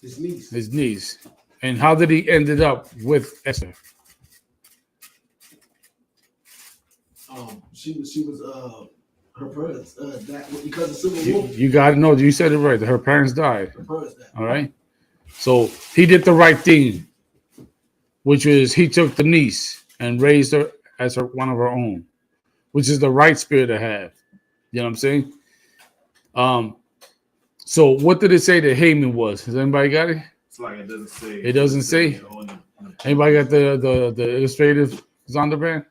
His niece. His niece. And how did he ended up with Esther? She was her parents because of civil war. You got to know. You said it right. Her parents died. Her parents died. All right. So he did the right thing, which was he took the niece and raised her as one of her own, which is the right spirit to have. You know what I'm saying? So what did it say that Haman was? Has anybody got it? It's like it doesn't say. It doesn't say. Anybody got the illustrative Zondervan?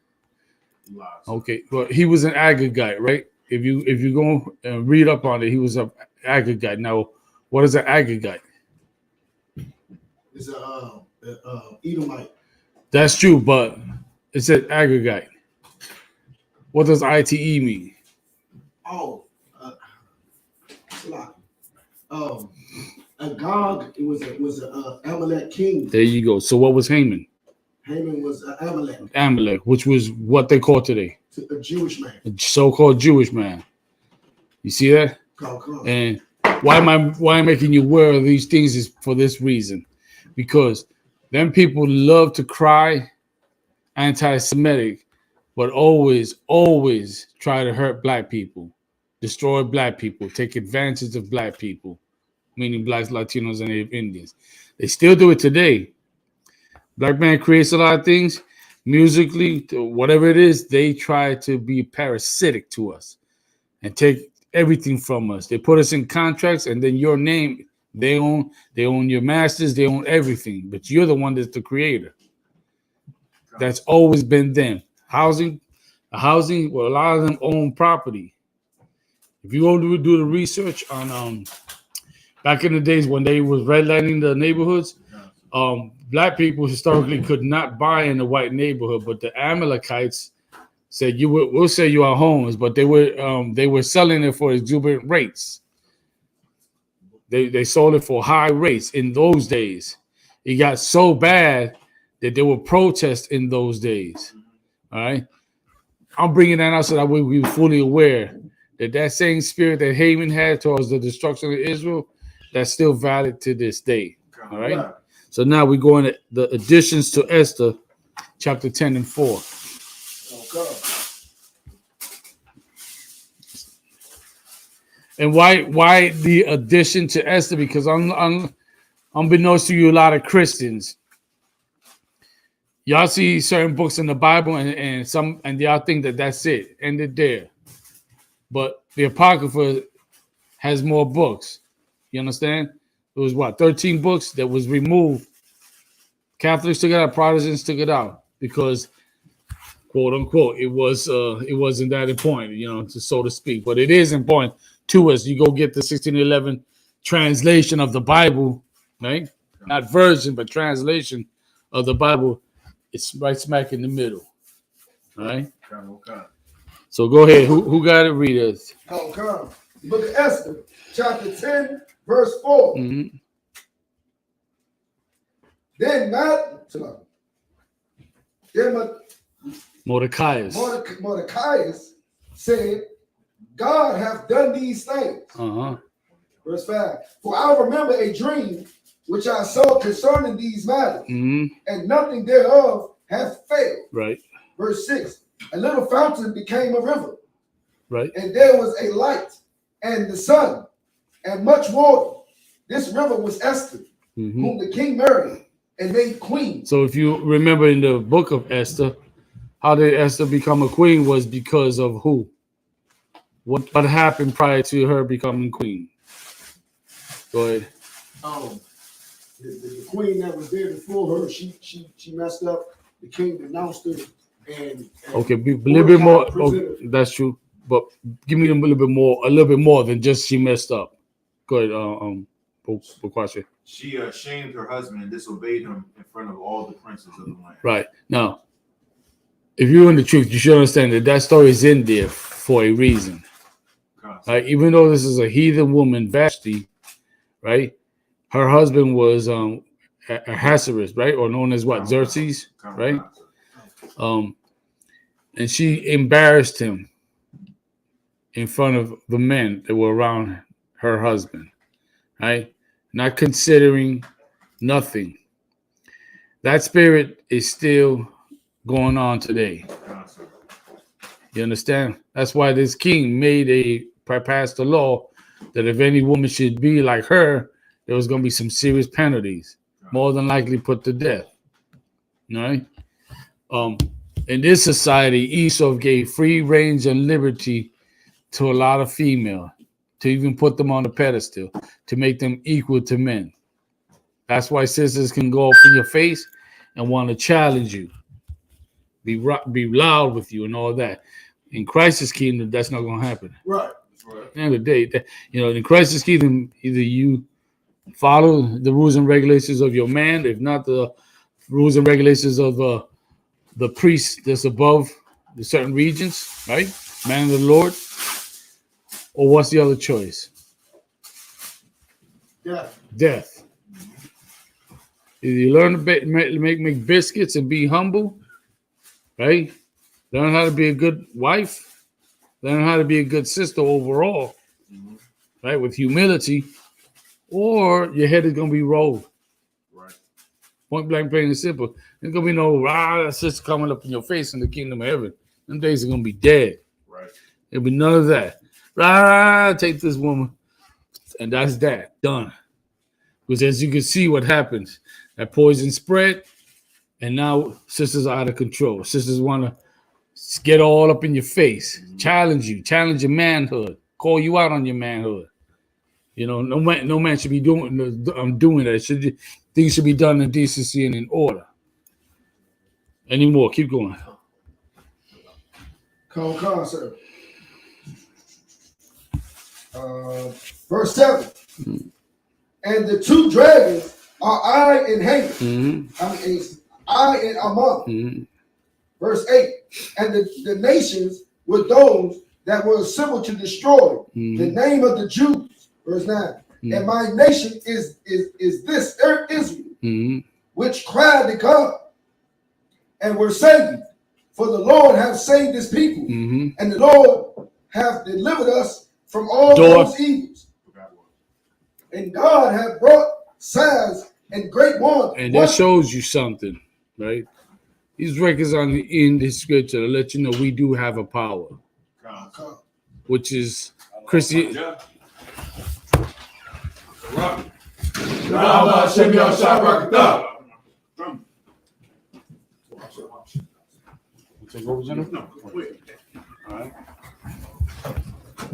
Okay, well, he was an Agagite, right? If you go and read up on it, he was an Agagite. Now, what is an Agagite? It's a Edomite. That's true, but it said Agagite. What does ITE mean? Agag, it was a Amalek king. There you go. So what was Haman? Haman was Amalek. Amalek, which was what they call today. A Jewish man. A so-called Jewish man. You see that? And why am I making you aware of these things is for this reason. Because them people love to cry anti-Semitic, but always try to hurt black people, destroy black people, take advantage of black people, meaning blacks, Latinos, and Native Indians. They still do it today. Black man creates a lot of things, musically, whatever it is, they try to be parasitic to us and take everything from us. They put us in contracts, and then your name, they own your masters, they own everything, but you're the one that's the creator. That's always been them. Housing, well, a lot of them own property. If you go to do the research on back in the days when they was redlining the neighborhoods, black people historically could not buy in the white neighborhood, but the Amalekites said we'll sell you our homes, but they were selling it for exuberant rates. They sold it for high rates in those days. It got so bad that there were protests in those days. All right, I'm bringing that out so that we were fully aware that same spirit that Haman had towards the destruction of Israel, that's still valid to this day. All right. So now we go into the additions to Esther, chapter 10 and 4. Okay. And why the addition to Esther? Because unbeknownst to you, a lot of Christians, y'all see certain books in the Bible and y'all think that that's it, ended there. But the Apocrypha has more books. You understand? It was 13 books that was removed. Catholics took it out, Protestants took it out because, quote unquote, it wasn't that important, so to speak. But it is important to us. You go get the 1611 translation of the Bible, right? Not version, but translation of the Bible. It's right smack in the middle. All right. Okay. So go ahead. Who got it? Read us. Okay. The book of Esther, chapter 10, verse 4. Mm-hmm. Then Mordecai said, God hath done these things. Verse 5. For I remember a dream which I saw concerning these matters, and nothing thereof hath failed. Right. Verse 6. A little fountain became a river. Right. And there was a light and the sun and much water. This river was Esther, whom the king married and made queen. So if you remember in the book of Esther, how did Esther become a queen was because of who? What happened prior to her becoming queen? Go ahead. The queen that was there before her, she messed up. The king denounced her. And okay, a little bit more. Okay, that's true. But give me a little bit more than just she messed up. Go ahead, Bokwashe. She shamed her husband and disobeyed him in front of all the princes of the land. Right. Now, if you're in the truth, you should understand that story is in there for a reason. Right? Even though this is a heathen woman, Vashti, right? Her husband was Ahasuerus, right? Or known as what? Xerxes, right? And she embarrassed him in front of the men that were around her husband, right? Not considering nothing. That spirit is still going on today. You understand? That's why this king passed a law that if any woman should be like her, there was going to be some serious penalties, more than likely put to death. Right? In this society, I.S.U.P.K gave free range and liberty to a lot of female, to even put them on a pedestal, to make them equal to men. That's why sisters can go up in your face and want to challenge you, be loud with you and all that. In Christ's kingdom, that's not going to happen. Right. At the end of the day, in Christ's kingdom, either you follow the rules and regulations of your man, if not the rules and regulations of the priest that's above the certain regions, right? Man of the Lord. Or what's the other choice? Death. Either you learn to make biscuits and be humble, right? Learn how to be a good wife. Learn how to be a good sister overall, right? With humility. Or your head is going to be rolled. Right. Point blank, plain and simple. There's going to be no sister coming up in your face in the kingdom of heaven. Them days are going to be dead. Right. There'll be none of that. Take this woman. And that's that. Done. Because as you can see what happens, that poison spread, and now sisters are out of control. Sisters want to get all up in your face, challenge your manhood, call you out on your manhood. No man should be doing that. Things should be done in decency and in order. Any more? Keep going. Come, sir. Verse 7. And the two dragons are I and Haman. It's I and Ammon. Verse 8. And the nations were those that were assembled to destroy the name of the Jews. Verse 9. And my nation is this Israel, which cried to God and were saved. For the Lord hath saved his people, and the Lord hath delivered us from all those evils. And God hath brought signs and great wonders. And that shows you something, right? These records in the scripture to let you know we do have a power, which is Christianity.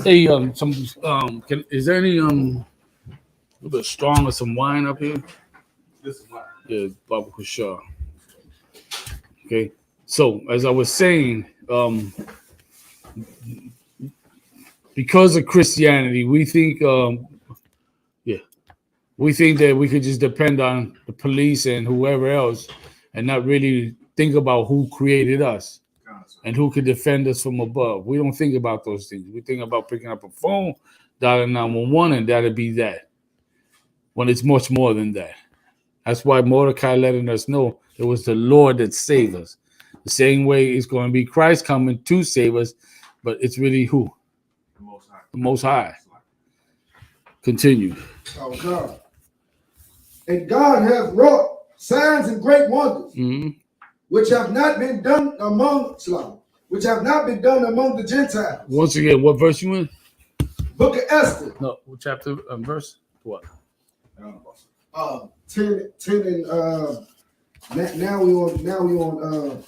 Hey, is there any a little bit strong or some wine up here? This is wine. Yeah, Baba Kushar. Okay, so as I was saying, because of Christianity, we think, we think that we could just depend on the police and whoever else, and not really think about who created us and who could defend us from above. We don't think about those things. We think about picking up a phone, dialing 911, and that'll be that. When it's much more than that. That's why Mordecai letting us know it was the Lord that saved us. The same way it's going to be Christ coming to save us, but it's really who? The Most High. The Most High. Continue. Oh God. And God hath wrought signs and great wonders, which have not been done among the Gentiles. Once again, what verse you in? Book of Esther. No, chapter verse? What? 10 and now we on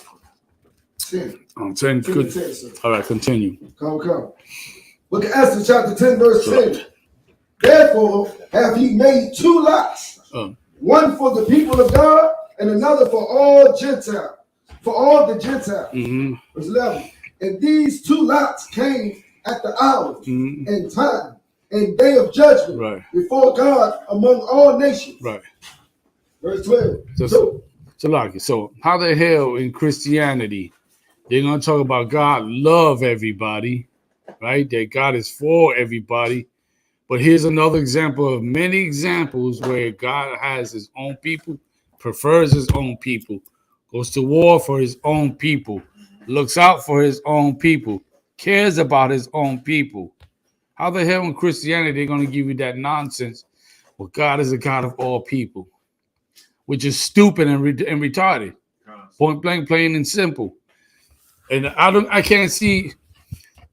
10. 10. Good. 10, all right, continue. Come. Book of Esther, chapter 10, verse 10. Therefore have he made two lots, one for the people of God and another for all Gentiles, for all the Gentiles. Verse 11. And these two lots came at the hour and time and day of judgment before God among all nations. Right. Verse 12. So how the hell in Christianity they're going to talk about God love everybody, right? That God is for everybody. But here's another example of many examples where God has his own people, prefers his own people, goes to war for his own people, looks out for his own people, cares about his own people. How the hell in Christianity they're going to give you that nonsense? Well, God is a God of all people, which is stupid and retarded. Point blank, plain and simple. And I can't see,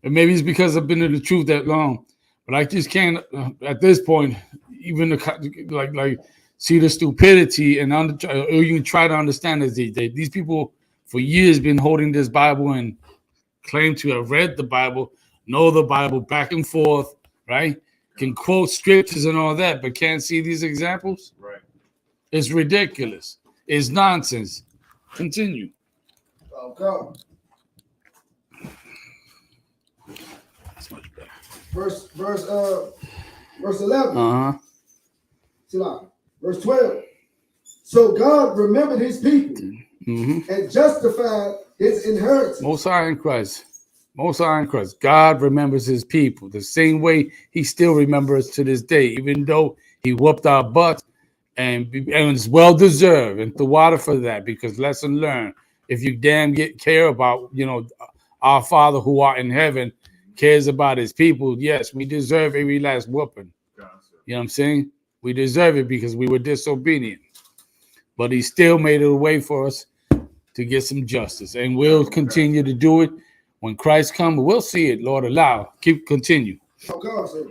and maybe it's because I've been in the truth that long, but I just can't at this point even like see the stupidity and even try to understand that these people for years been holding this Bible and claim to have read the Bible, know the Bible back and forth, right? Can quote scriptures and all that, but can't see these examples. Right. It's ridiculous. It's nonsense. Continue. Oh God. That's much better. Verse 11. Verse 12. So God remembered his people and justified his inheritance. Most High in Christ. Most High in Christ. God remembers his people the same way he still remembers to this day, even though he whooped our butt and it's well deserved. And the water for that, because lesson learned. If you care about, our Father who art in heaven cares about his people, yes, we deserve every last whooping. You know what I'm saying? We deserve it because we were disobedient. But he still made it a way for us to get some justice. And we'll continue to do it when Christ comes. We'll see it, Lord allow. Continue. Oh God, sir.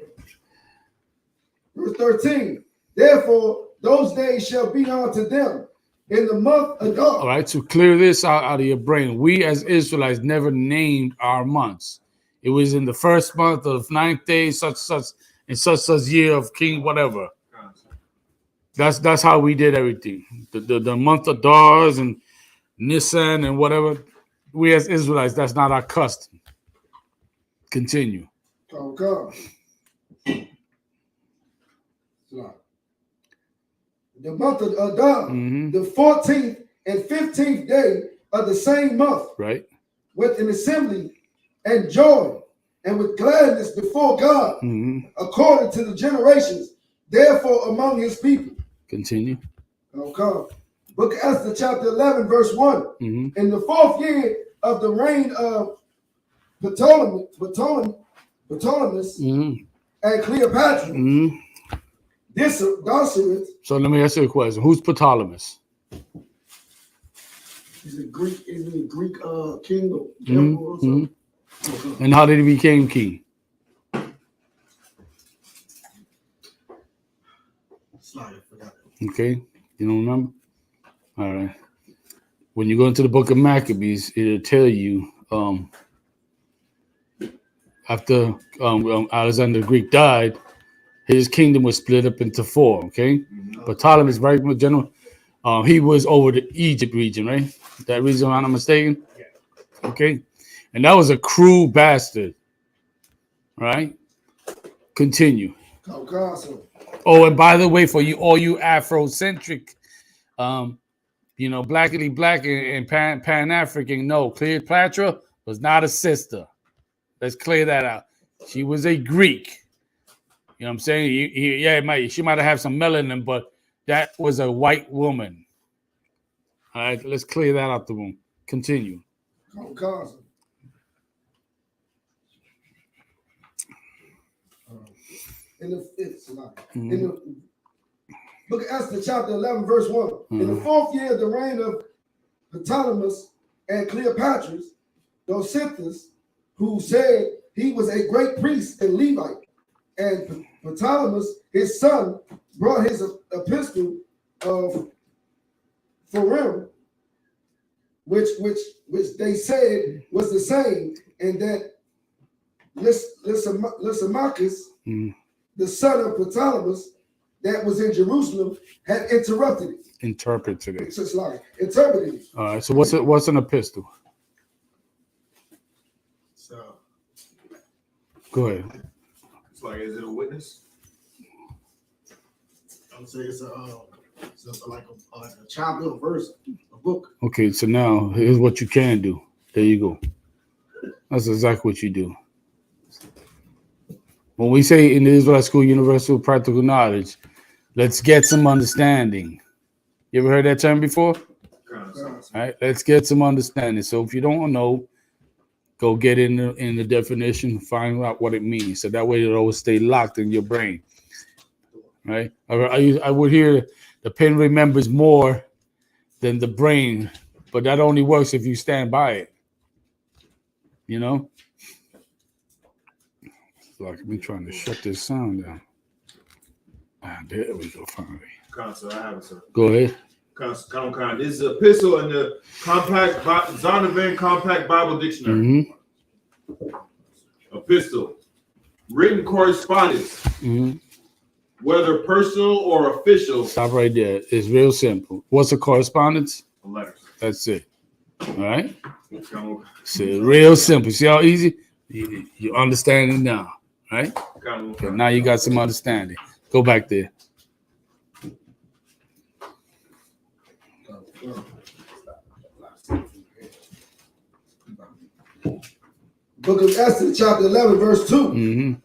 Verse 13. Therefore, those days shall be unto them in the month of God. All right, so clear this out of your brain. We as Israelites never named our months. It was in the first month of 9th day, such year of King, whatever. That's how we did everything. The month of Dars and Nisan and whatever. We as Israelites, that's not our custom. Continue. Oh God. The month of Adar, the 14th and 15th day of the same month, right? With an assembly and joy and with gladness before God, according to the generations, therefore among his people. Continue. Oh God. Book of Esther, chapter 11, verse 1. In the 4th year of the reign of Ptolemy, Ptolemy, and Cleopatra. This Dosiris. So let me ask you a question. Who's Ptolemy? He's a Greek. Is he a Greek king or something? And how did he become king? Okay, you don't remember? All right. When you go into the book of Maccabees, it'll tell you after Alexander the Greek died, his kingdom was split up into four. Okay, but Ptolemy, right, general, he was over the Egypt region, right? That region, if I'm not mistaken. Okay, and that was a cruel bastard. Right. Continue. Oh, and by the way, for you, all you Afrocentric, blackity black and Pan-African, no, Cleopatra was not a sister. Let's clear that out. She was a Greek. You know what I'm saying? She might have some melanin, but that was a white woman. All right, let's clear that out the room. Continue. In the book of Esther, chapter 11, verse 1. In the 4th year of the reign of Ptolemy and Cleopatra, Dosiris, who said he was a great priest and Levite, and Ptolemy, his son, brought his epistle of Purim, which they said was the same, and that Lysimachus, the son of Ptolemy, that was in Jerusalem, had interrupted it. Interpreted it. It's like interpreted it. All right. So what's an epistle? So go ahead. It's like, is it a witness? I would say it's like a childhood verse, a book. Okay. So now here's what you can do. There you go. That's exactly what you do. When we say in the Israelite School Universal Practical Knowledge, let's get some understanding. You ever heard that term before? All right, let's get some understanding. So if you don't know, go get in the definition, find out what it means. So that way it'll always stay locked in your brain. Right? I would hear the pen remembers more than the brain, but that only works if you stand by it. You know? Like me trying to shut this sound down. There we go, finally. Sir, I have it, sir. Go ahead. This is an epistle in the Zondervan Compact Bible Dictionary. Epistle. Written correspondence. Whether personal or official. Stop right there. It's real simple. What's a correspondence? A letter. That's it. All right? It's real simple. See how easy? You understand it now. Right? Okay, now you got some understanding. Go back there. Book of Esther, chapter 11, verse 2. In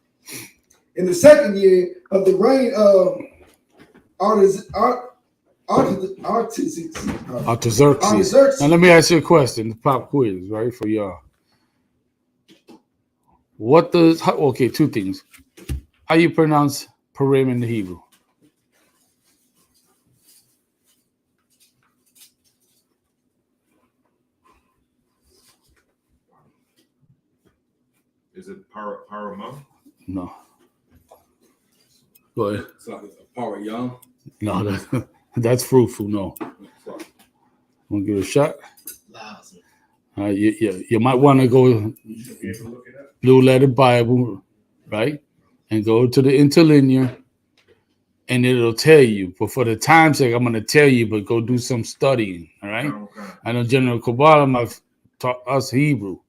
the 2nd year of the reign of Artaxerxes. Now let me ask you a question. The pop quiz, right, for y'all. Two things. How you pronounce Purim in the Hebrew? Is it Paramount? No. Go ahead. It's like a Parayam. No, that's fruitful. No. Want to give it a shot? You might want to go Blue Letter Bible, right? And go to the interlinear, and it'll tell you. But for the time's sake, I'm going to tell you, but go do some studying, all right? I know General Kabbalah taught us Hebrew,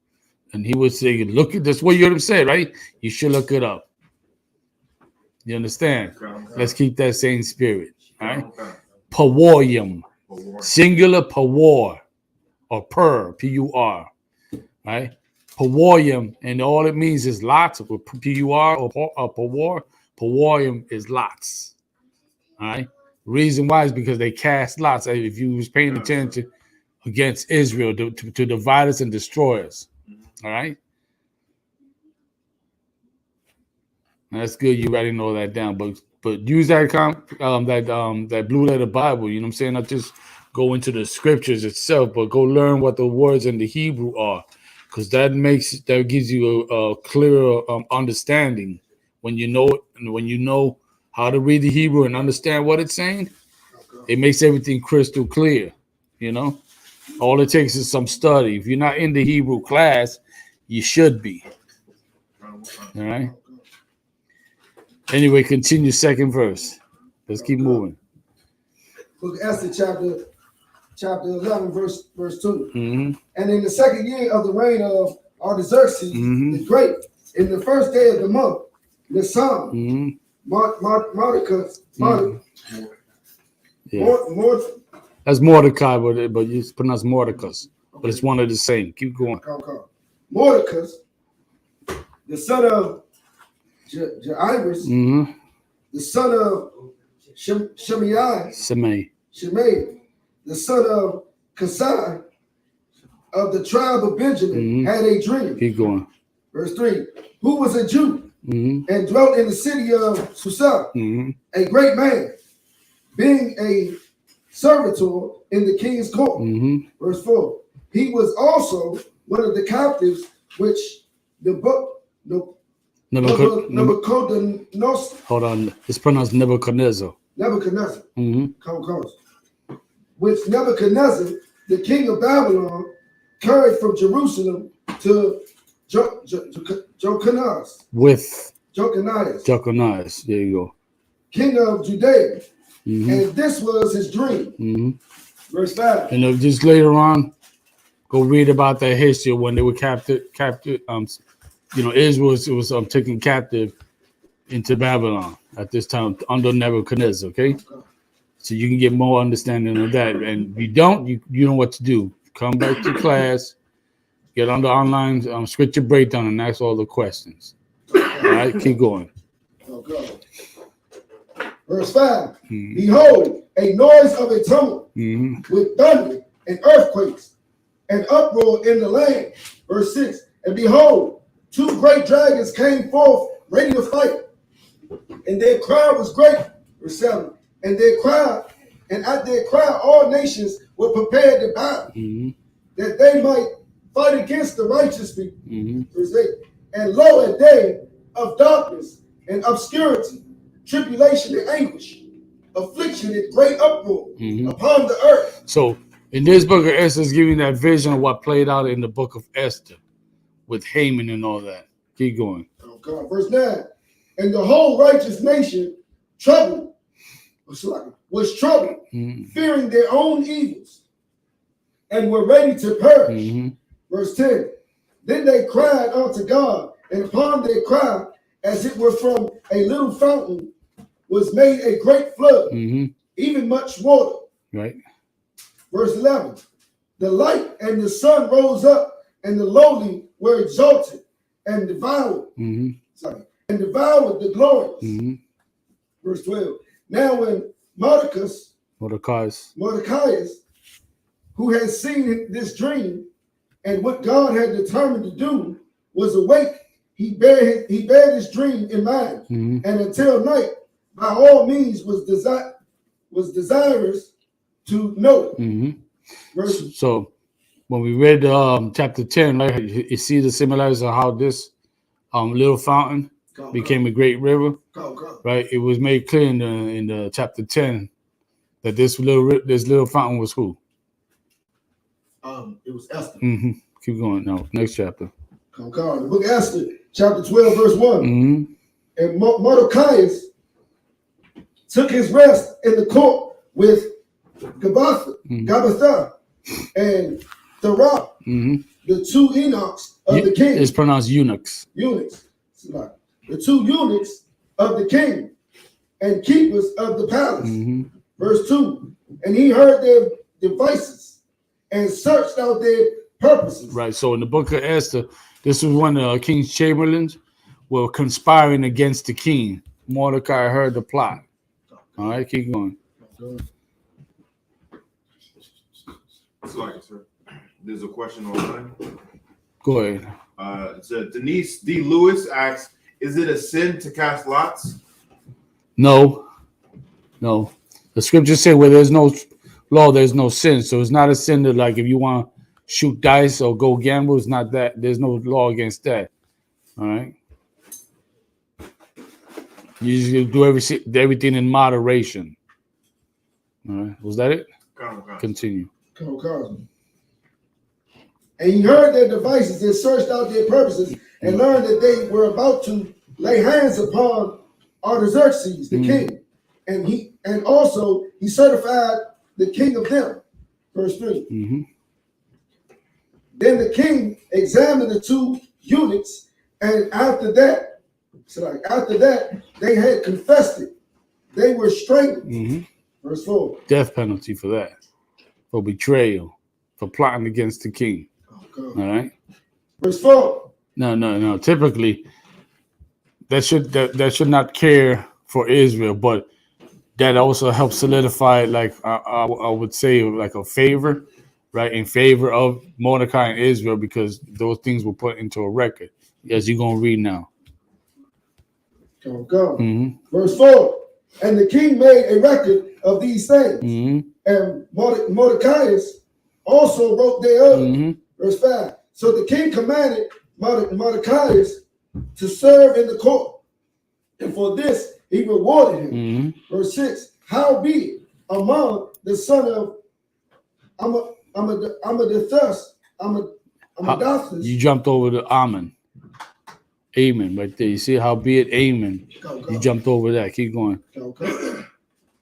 and he would say, look at this. What you heard him say, right? You should look it up. You understand? Let's keep that same spirit, all right? Paworium, singular pawor. Or P-U-R, right? Paworium, and all it means is lots, or P-U-R, or pawor. Paworium is lots, all right? Reason why is because they cast lots. If you was paying attention against Israel to divide us and destroy us, all right? That's good. You already know that down, but use that that blue letter Bible. You know what I'm saying? Not just go into the scriptures itself, but go learn what the words in the Hebrew are, because that gives you a clearer understanding when you know it, and when you know how to read the Hebrew and understand what it's saying. It makes everything crystal clear. You know, all it takes is some study. If you're not in the Hebrew class, you should be. All right. Anyway, continue second verse. Let's keep moving. Book of Esther, chapter 11, verse 2. Mm-hmm. And in the second year of the reign of Artaxerxes the Great, in the first day of the month, the son, Mordecai, that's Mordecai, but it's pronounced Mordecus. But it's one of the same. Keep going. Mordecai, the son of Jairus, the son of Shimei, the son of Kasai, of the tribe of Benjamin, had a dream. Keep going. Verse 3. Who was a Jew and dwelt in the city of Susa, a great man, being a servitor in the king's court. Verse 4. He was also one of the captives which the book Nebuchadnezzar. Hold on, it's pronounced Nebuchadnezzar. Nebuchadnezzar. Which Nebuchadnezzar, the king of Babylon, carried from Jerusalem to Joconias. With Joconias. There you go. King of Judea. And this was his dream. Verse 5. And just later on, go read about that history when they were captured. Israel was taken captive into Babylon at this time under Nebuchadnezzar. Okay, so you can get more understanding of that. And if you don't, you know what to do. Come back to class, get on the online scripture breakdown, and ask all the questions. All right, keep going. Okay. Verse 5. Behold, a noise of a tumult with thunder and earthquakes and uproar in the land. Verse 6. And behold, 2 great dragons came forth ready to fight, and their cry was great. Verse 7. And at their cry all nations were prepared to battle, that they might fight against the righteous people. Verse 8. And lo, a day of darkness and obscurity, tribulation and anguish, affliction and great uproar upon the earth. So in this book of Esther is giving that vision of what played out in the book of Esther with Haman and all that. Keep going. Okay. Verse 9. And the whole righteous nation was troubled, fearing their own evils, and were ready to perish. Verse 10. Then they cried unto God, and upon their cry, as it were from a little fountain, was made a great flood, even much water. Right. Verse 11. The light and the sun rose up, and the lowly were exalted and devoured. And devoured the glorious. Verse 12. Now when Mordecai, who had seen this dream and what God had determined to do, was awake, he bare his dream in mind, and until night, by all means, was desirous to know it. So when we read chapter 10, right, you see the similarities of how this little fountain became a great river. Right? It was made clear in the chapter 10 that this little fountain was who? It was Esther. Keep going now. Next chapter. The book of Esther, chapter 12, verse 1. And Mordecai took his rest in the court with Gabbatha and Thera, the 2 eunuchs of the king. It's pronounced eunuchs. The 2 eunuchs of the king and keepers of the palace. Verse 2. And he heard their devices and searched out their purposes. Right. So in the book of Esther, this was when the king's chamberlains were conspiring against the king. Mordecai heard the plot. All right, keep going. Sorry, sir. There's a question online. Go ahead. It said Denise D. Lewis asks, Is it a sin to cast lots? No. The scriptures say where there's no law, there's no sin. So it's not a sin to, like, if you want to shoot dice or go gamble, it's not that. There's no law against that. All right. You just do everything in moderation. All right. Was that it? Continue. And he heard their devices and searched out their purposes and learned that they were about to lay hands upon Artaxerxes, the king. And he certified the king of them. Verse 3. Then the king examined the two eunuchs, and after that, they had confessed it. They were strangled. Verse 4. Death penalty for that. For betrayal. For plotting against the king. All right. Verse 4. No. Typically, that should not care for Israel, but that also helps solidify, like I would say, like a favor, right, in favor of Mordecai and Israel, because those things were put into a record. As you're gonna read now. Verse 4. And the king made a record of these things, and Mordecai also wrote thereof. Verse 5. So the king commanded Mordecai to serve in the court, and for this he rewarded him. Verse 6. Howbeit among the son of Amadeus, you jumped over the Ammon. Amen, right there. You see how be it, amen. You jumped over that. Keep going.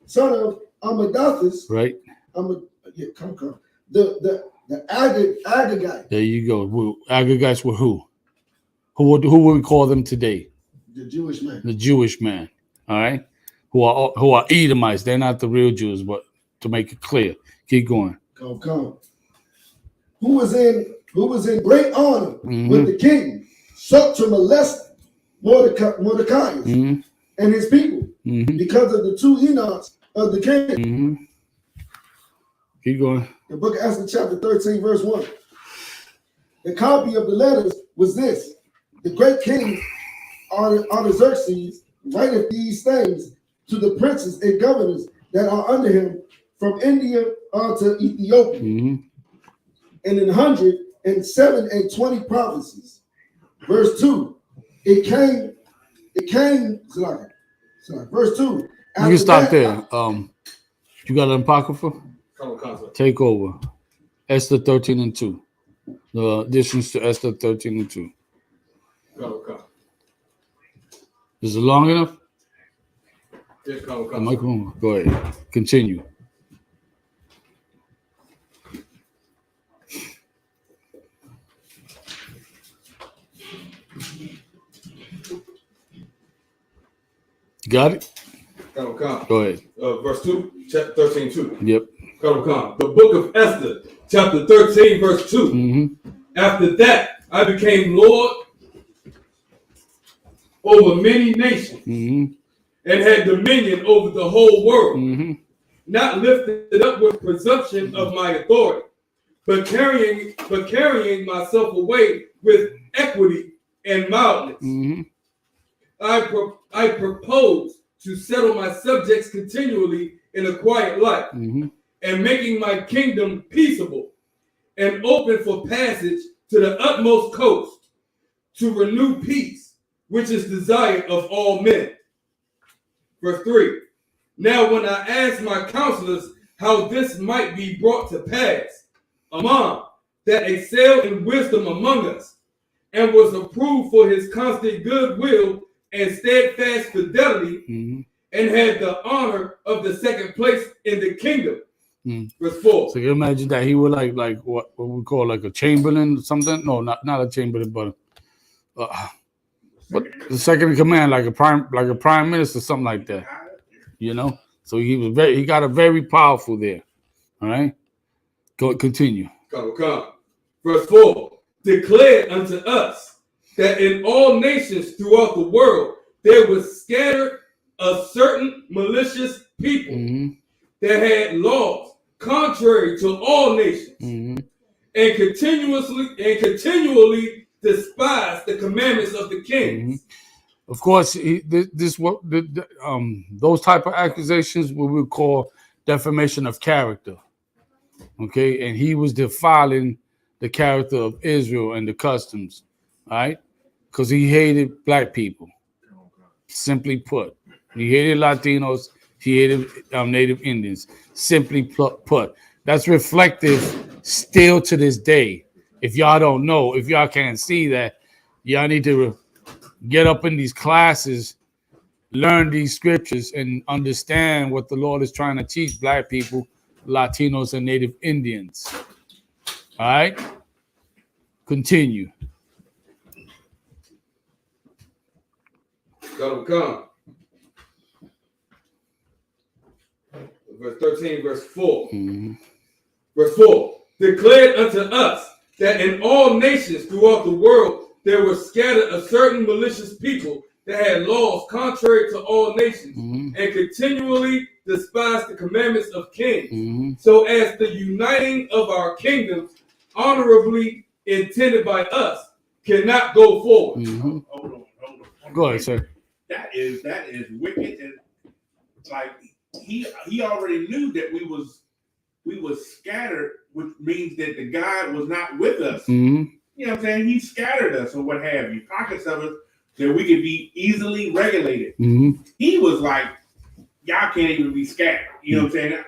Son of Amadeus. Right. The Agagite. There you go. Agagites were who? Who would we call them today? The Jewish man. The Jewish man. All right. Who are Edomites. They're not the real Jews, but to make it clear. Keep going. Come. Who was in great honor with the king, sought to molest Mordecai and his people because of the two Enochs of the king. Keep going. The book of Esther, chapter 13, verse 1. The copy of the letters was this: the great king Artaxerxes writeth these things to the princes and governors that are under him from India unto Ethiopia, and in 127 provinces. Verse 2. It came. Verse 2. You can stop there. You got an apocrypha? Take over. Esther 13 and 2. The additions to Esther 13 and 2. Is it long enough? Go ahead. Continue. Got it? Go ahead. Verse 2, chapter 13, 2. Yep. The book of Esther, chapter 13, verse 2. After that, I became Lord over many nations and had dominion over the whole world, not lifted up with presumption of my authority, but carrying myself away with equity and mildness. I propose to settle my subjects continually in a quiet life, and making my kingdom peaceable and open for passage to the utmost coast, to renew peace, which is desired of all men. Verse 3. Now when I asked my counselors how this might be brought to pass, Aman, that excelled in wisdom among us, and was approved for his constant goodwill and steadfast fidelity, and had the honor of the second place in the kingdom. Verse 4. So you imagine that he would like what we call like a chamberlain or something? No, not a chamberlain, but the second in command, like a prime minister, something like that. You know? So he got a very powerful there. All right? Continue. Verse 4. Declared unto us that in all nations throughout the world there was scattered a certain malicious people that had laws contrary to all nations, and continually despised the commandments of the kings. Of course, those type of accusations we would call defamation of character. Okay, and he was defiling the character of Israel and the customs, right? Because he hated black people. Simply put, he hated Latinos. He hated Native Indians. Simply put, that's reflective still to this day. If y'all don't know, if y'all can't see that, y'all need to get up in these classes, learn these scriptures, and understand what the Lord is trying to teach black people, Latinos, and Native Indians. All right? Continue. Come. Verse 13, verse 4. Mm-hmm. Verse 4. Declared unto us that in all nations throughout the world there were scattered a certain malicious people that had laws contrary to all nations, and continually despised the commandments of kings, so as the uniting of our kingdoms, honorably intended by us, cannot go forward. Hold on. Go ahead, sir. That is wicked, and like he already knew that we was scattered, which means that the God was not with us. You know what I'm saying? He scattered us or what have you, pockets of us that we could be easily regulated. He was like, y'all can't even be scattered. You know what I'm saying?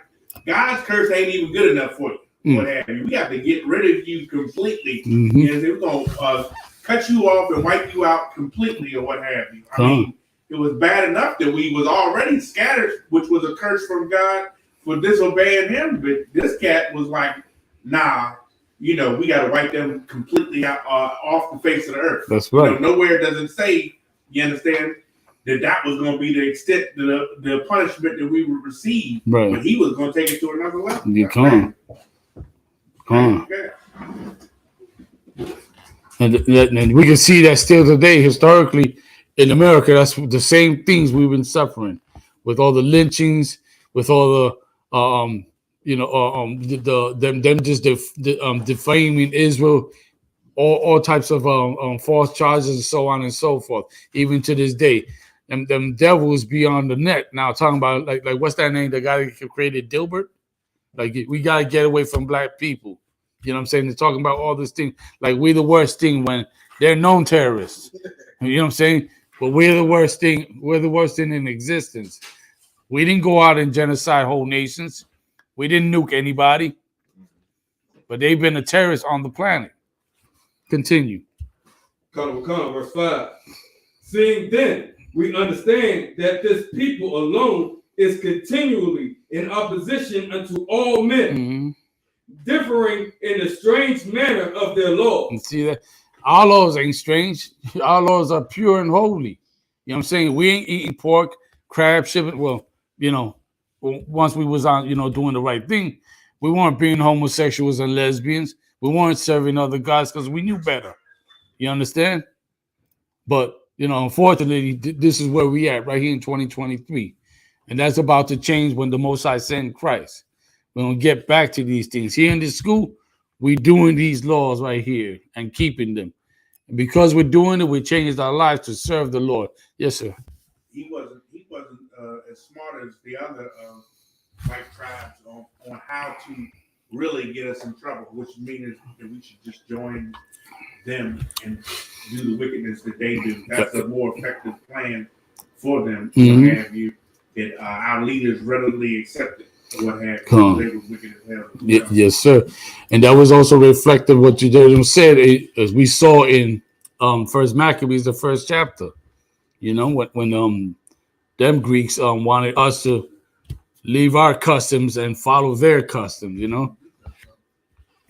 God's curse ain't even good enough for you. What have you? We have to get rid of you completely. You know what I'm saying? We're gonna cut you off and wipe you out completely or what have you. I mean, it was bad enough that we was already scattered, which was a curse from God for disobeying him. But this cat was like, nah, you know, we got to wipe them completely out, off the face of the earth. That's right. You know, nowhere does it say, you understand, that was going to be the extent, the punishment that we would receive. Right. But he was going to take it to another level. You come. And we can see that still today, historically, in America. That's the same things we've been suffering with all the lynchings, with all the them just defaming Israel, all types of false charges and so on and so forth. Even to this day, them devils be on the net now talking about like what's that name? The guy that created Dilbert. Like we gotta get away from black people. You know what I'm saying? They're talking about all this thing like we're the worst thing when they're known terrorists. You know what I'm saying? But we're the worst thing. We're the worst thing in existence. We didn't go out and genocide whole nations. We didn't nuke anybody. But they've been a terrorist on the planet. Continue. Verse 5. Seeing then, we understand that this people alone is continually in opposition unto all men, differing in the strange manner of their laws. You see that? Our laws ain't strange. Our laws are pure and holy. You know what I'm saying? We ain't eating pork, crab, shipping. Well, you know, once we was on, you know, doing the right thing, we weren't being homosexuals and lesbians. We weren't serving other gods because we knew better. You understand? But, you know, unfortunately, this is where we at right here in 2023. And that's about to change when the Most High send Christ. We're going to get back to these things. Here in this school, we're doing these laws right here and keeping them. And because we're doing it, we changed our lives to serve the Lord. Yes, sir. He wasn't as smart as the other white tribes on how to really get us in trouble, which means that we should just join them and do the wickedness that they do. That's a more effective plan for them. What have you? That our leaders readily accepted. What have you? They were wicked as hell. Yes, sir. And that was also reflective what you said, as we saw in First Maccabees, the first chapter. You know, when them Greeks wanted us to leave our customs and follow their customs. You know.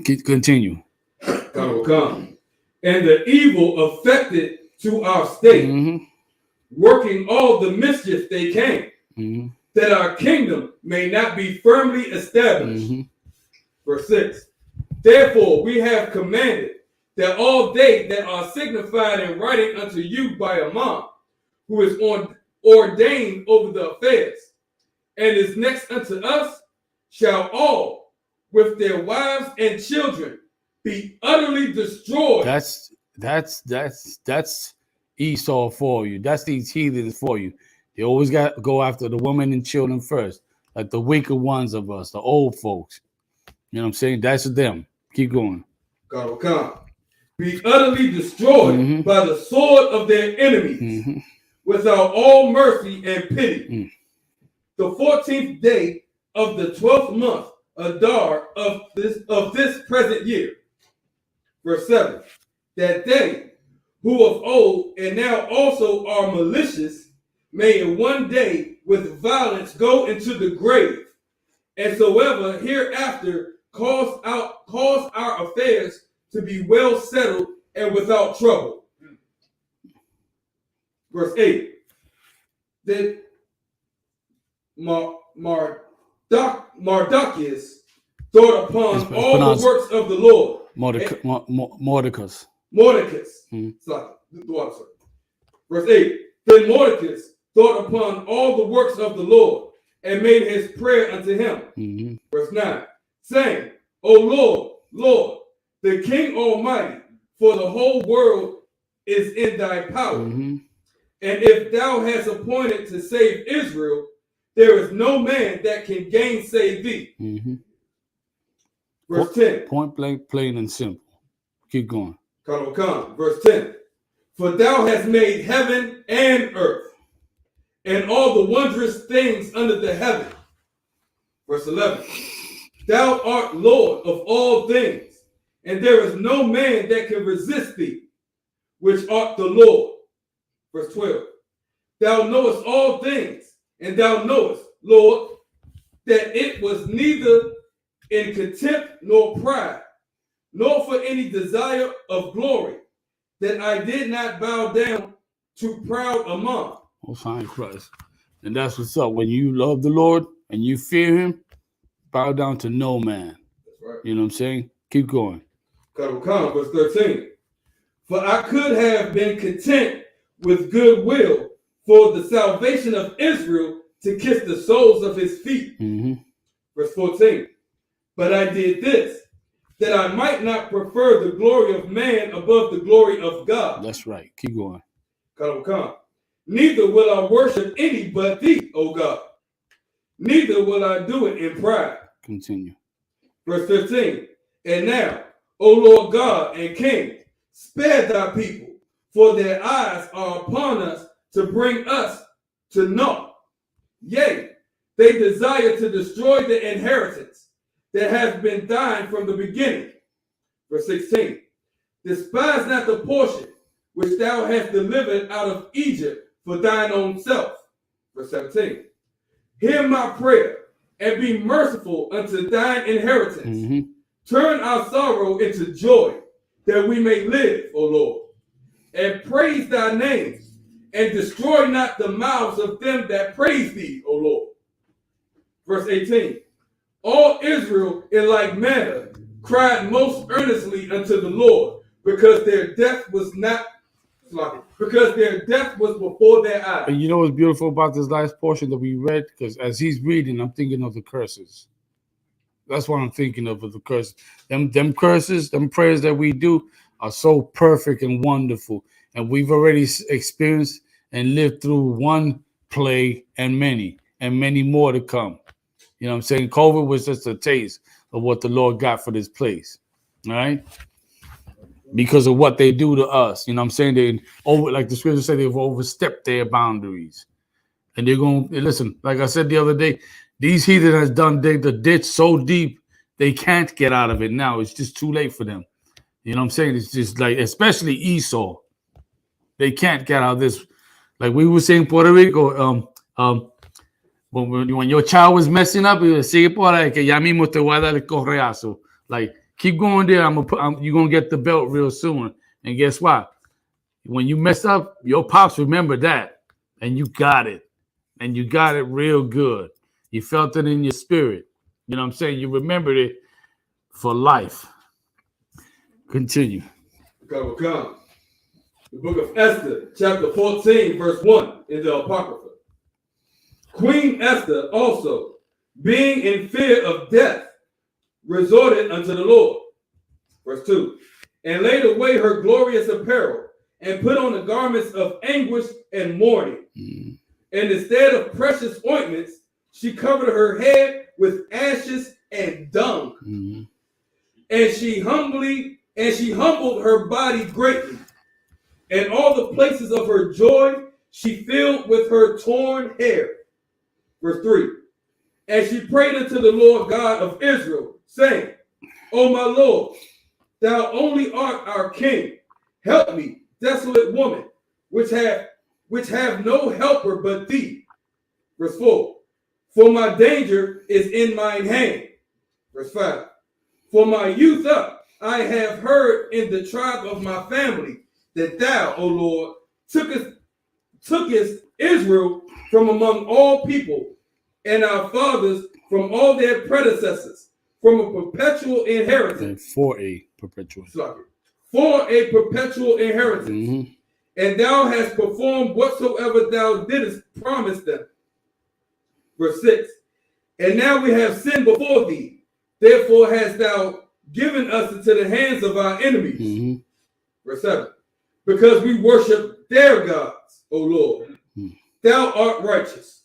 Continue. Come. And the evil affected to our state, working all the mischief they can, that our kingdom may not be firmly established. Verse 6. Therefore we have commanded that all they that are signified in writing unto you by a mom, who is ordained over the affairs, and is next unto us, shall all, with their wives and children, be utterly destroyed. That's Esau for you. That's these heathens for you. They always got to go after the women and children first, like the wicked ones of us, the old folks. You know what I'm saying? That's them. Keep going. God will come. Be utterly destroyed by the sword of their enemies, without all mercy and pity. The 14th day of the 12th month, Adar of this present year. Verse 7. That they who of old and now also are malicious may in one day with violence go into the grave, and soever hereafter cause our affairs to be well settled and without trouble. Verse 8. That Mardochus thought upon all the works of the Lord. Mordecus. Verse 8. Then Mordecus thought upon all the works of the Lord and made his prayer unto him. Verse 9. Saying, O Lord, Lord, the King Almighty, for the whole world is in thy power. And if thou hast appointed to save Israel, there is no man that can gainsay thee. Verse 10. Point blank, plain and simple. Keep going. Come. Verse 10. For thou hast made heaven and earth, and all the wondrous things under the heaven. Verse 11. Thou art Lord of all things, and there is no man that can resist thee, which art the Lord. Verse 12. Thou knowest all things, and thou knowest, Lord, that it was neither in contempt nor pride, nor for any desire of glory, that I did not bow down to proud among. Oh, fine Christ. And that's what's up. When you love the Lord and you fear him, bow down to no man. That's right. You know what I'm saying? Keep going. Come, verse 13. For I could have been content with good will for the salvation of Israel to kiss the soles of his feet. Verse 14. But I did this, that I might not prefer the glory of man above the glory of God. That's right. Keep going. Come. Neither will I worship any but thee, O God. Neither will I do it in pride. Continue. Verse 15. And now, O Lord God and King, spare thy people, for their eyes are upon us to bring us to naught. Yea, they desire to destroy the inheritance that has been thine from the beginning. Verse 16. Despise not the portion which thou hast delivered out of Egypt for thine own self. Verse 17. Hear my prayer and be merciful unto thine inheritance. Turn our sorrow into joy, that we may live, O Lord, and praise thy name, and destroy not the mouths of them that praise thee, O Lord. Verse 18. All Israel in like manner cried most earnestly unto the Lord, because their death was before their eyes. And you know what's beautiful about this last portion that we read? Because as he's reading, I'm thinking of the curses. That's what I'm thinking of the curses. Them curses, them prayers that we do are so perfect and wonderful. And we've already experienced and lived through one plague and many more to come. You know what I'm saying? COVID was just a taste of what the Lord got for this place. All right? Because of what they do to us. You know what I'm saying? They like the scripture said, they've overstepped their boundaries. And they're going to, listen, like I said the other day, these heathen has done the ditch so deep, they can't get out of it now. It's just too late for them. You know what I'm saying? It's just like, especially Esau. They can't get out of this. Like we were saying Puerto Rico, when your child was messing up, you sigue por ahí, que ya mismo te voy a dar el correazo. Like, keep going there. You're going to get the belt real soon. And guess what? When you mess up, your pops remember that. And you got it. And you got it real good. You felt it in your spirit. You know what I'm saying? You remembered it for life. Continue. Come. The book of Esther, chapter 14, verse 1 in the Apocrypha. Queen Esther also, being in fear of death, resorted unto the Lord. Verse 2. And laid away her glorious apparel, and put on the garments of anguish and mourning. And instead of precious ointments, she covered her head with ashes and dung. And she humbled her body greatly. And all the places of her joy she filled with her torn hair. Verse 3. And she prayed unto the Lord God of Israel, saying, O my Lord, thou only art our king. Help me, desolate woman, which have no helper but thee. Verse 4. For my danger is in mine hand. Verse 5. For my youth up, I have heard in the tribe of my family that thou, O Lord, tookest Israel from among all people, and our fathers from all their predecessors, from a perpetual inheritance. For a perpetual. For a perpetual inheritance. And thou hast performed whatsoever thou didst promise them. Verse 6. And now we have sinned before thee. Therefore hast thou given us into the hands of our enemies. Verse 7. Because we worship their gods, O Lord. Thou art righteous.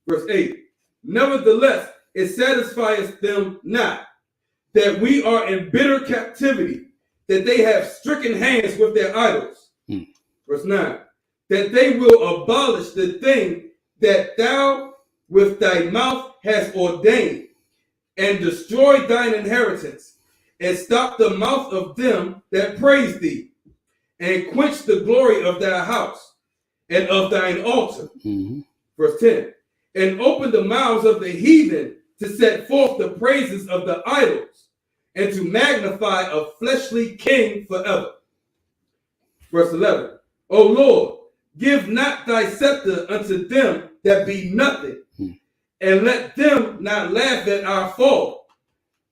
Verse 8. Nevertheless, it satisfieth them not that we are in bitter captivity, that they have stricken hands with their idols. Verse 9. That they will abolish the thing that thou with thy mouth hast ordained, and destroy thine inheritance, and stop the mouth of them that praise thee, and quench the glory of thy house and of thine altar. Verse 10. And open the mouths of the heathen to set forth the praises of the idols, and to magnify a fleshly king forever. Verse 11. O Lord, give not thy scepter unto them that be nothing, and let them not laugh at our fall,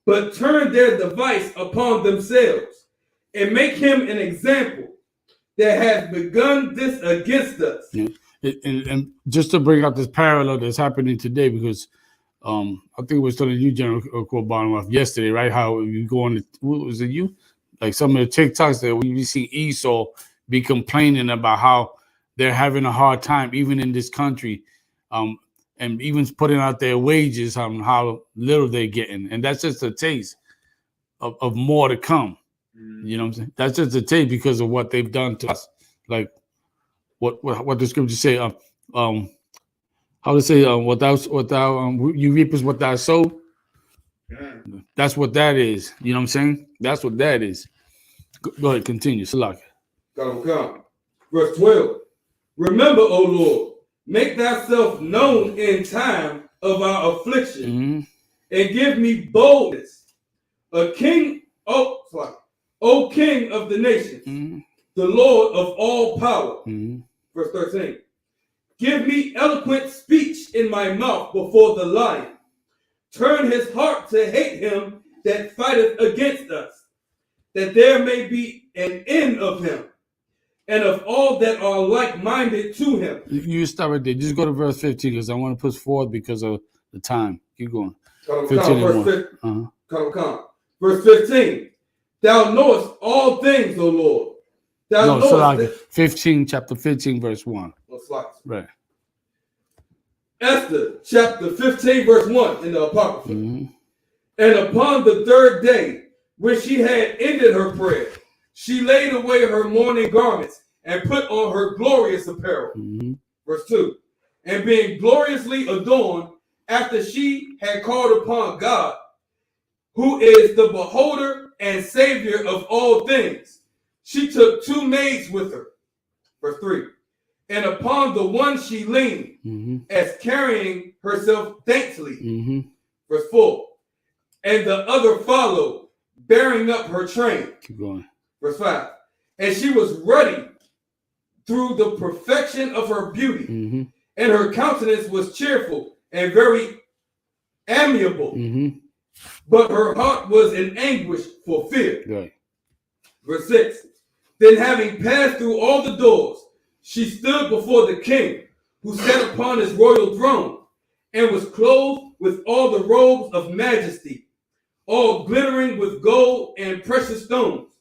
but turn their device upon themselves, and make him an example that has begun this against us. And just to bring out this parallel that's happening today, because I think it was telling you, General Korbanov, yesterday, right? How you go on, what was it you? Like some of the TikToks that we see Esau be complaining about how they're having a hard time, even in this country, and even putting out their wages on how little they're getting. And that's just a taste of more to come. You know what I'm saying? That's just a taste because of what they've done to us. Like what the scriptures say, how to say, what thou you reap is what thou sow. That's what that is. You know what I'm saying? That's what that is. Go ahead, continue. Salak. Come. Verse 12. Remember, O Lord, make thyself known in time of our affliction, and give me boldness. O King of the nations, the Lord of all power. Verse 13. Give me eloquent speech in my mouth before the lion. Turn his heart to hate him that fighteth against us, that there may be an end of him, and of all that are like-minded to him. You start right there. Just go to verse 15, because I want to push forward because of the time. Keep going. 15 Verse 15. Thou knowest all things, O Lord. Thou knowest 15, chapter 15, verse 1. Right. Esther, chapter 15, verse 1 in the Apocrypha. And upon the third day, when she had ended her prayer, she laid away her mourning garments and put on her glorious apparel. Verse 2. And being gloriously adorned, after she had called upon God, who is the beholder and savior of all things, she took 2 maids with her. Verse 3. And upon the one she leaned, as carrying herself daintily. Verse 4. And the other followed, bearing up her train. Keep going. Verse 5. And she was ruddy through the perfection of her beauty, and her countenance was cheerful and very amiable, but her heart was in anguish for fear. Right. Verse 6. Then having passed through all the doors, she stood before the king, who sat upon his royal throne, and was clothed with all the robes of majesty, all glittering with gold and precious stones.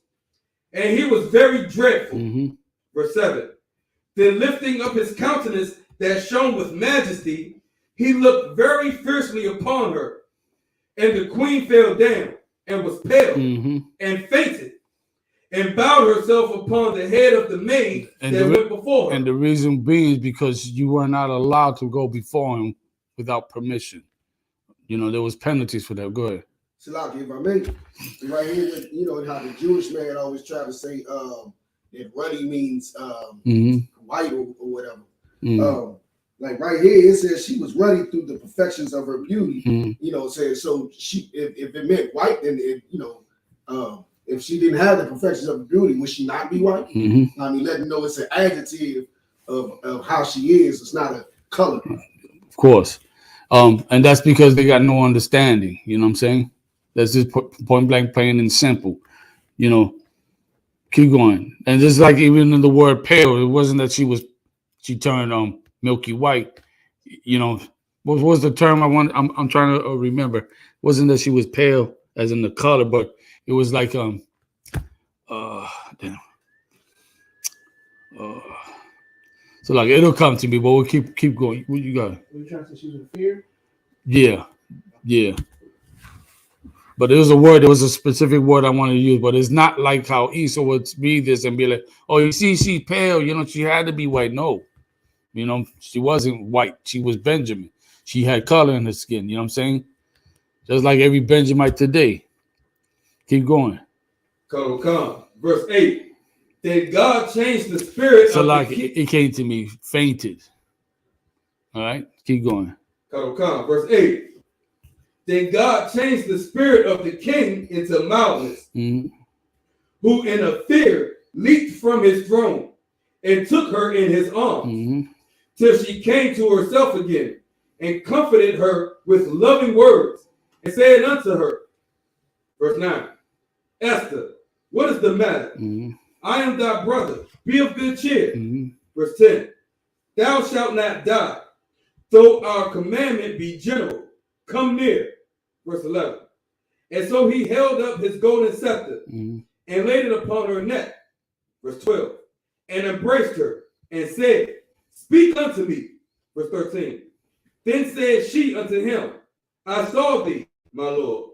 and he was very dreadful. Verse 7. Then lifting up his countenance that shone with majesty, he looked very fiercely upon her. And the queen fell down and was pale and fainted and bowed herself upon the head of the maid that went before her. And the reason being is because you were not allowed to go before him without permission. You know, there was penalties for that. Go ahead. Shalaki, if I may, right here, with, you know, how the Jewish man always try to say that ruddy means white or whatever. Like right here, it says she was ruddy through the perfections of her beauty. You know, says so she if it meant white, then it, you know, if she didn't have the perfections of her beauty, would she not be white? I mean, let me know it's an adjective of how she is. It's not a color. Of course. And that's because they got no understanding. You know what I'm saying? That's just point blank, plain and simple. You know, keep going. And just like even in the word pale, it wasn't that she turned milky white. You know, what was the term I'm trying to remember? It wasn't that she was pale as in the color, but it was like damn. So like it'll come to me, but we'll keep going. What you got? Are you trying to say she was in fear? Yeah. But there was a specific word I wanted to use, but it's not like how Esau would read this and be like, oh, you see, she's pale, you know, she had to be white. No, you know, she wasn't white. She was Benjamin. She had color in her skin, you know what I'm saying? Just like every Benjamite today. Keep going. Come. Verse 8. Then God changed the spirit so of like the king. It came to me, fainted. All right, keep going. Come. Verse 8. Then God changed the spirit of the king into mildness, who in a fear leaped from his throne and took her in his arms till she came to herself again and comforted her with loving words and said unto her, verse 9, Esther, what is the matter? I am thy brother. Be of good cheer. Verse 10, thou shalt not die, though our commandment be general. Come near. Verse 11. And so he held up his golden scepter and laid it upon her neck. Verse 12. And embraced her and said, speak unto me. Verse 13. Then said she unto him, I saw thee, my Lord,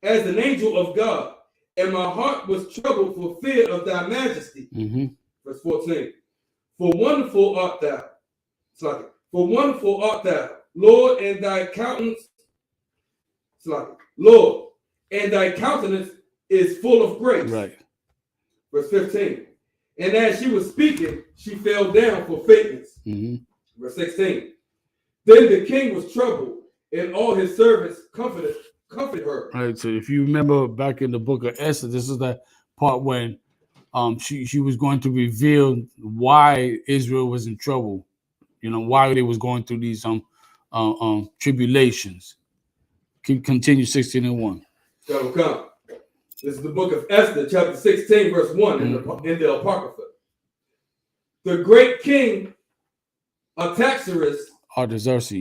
as an angel of God, and my heart was troubled for fear of thy majesty. Verse 14. For wonderful art thou. For wonderful art thou, Lord, and thy countenance. Lord, and thy countenance is full of grace. Right. Verse 15. And as she was speaking, she fell down for faintness. Verse 16. Then the king was troubled, and all his servants comforted her. All right. So if you remember back in the book of Esther, this is the part when she was going to reveal why Israel was in trouble. You know, why they was going through these tribulations. Continue 16 and 1. Come. This is the book of Esther, chapter 16, verse 1 in the Apocrypha. The great king Artaxerxes. The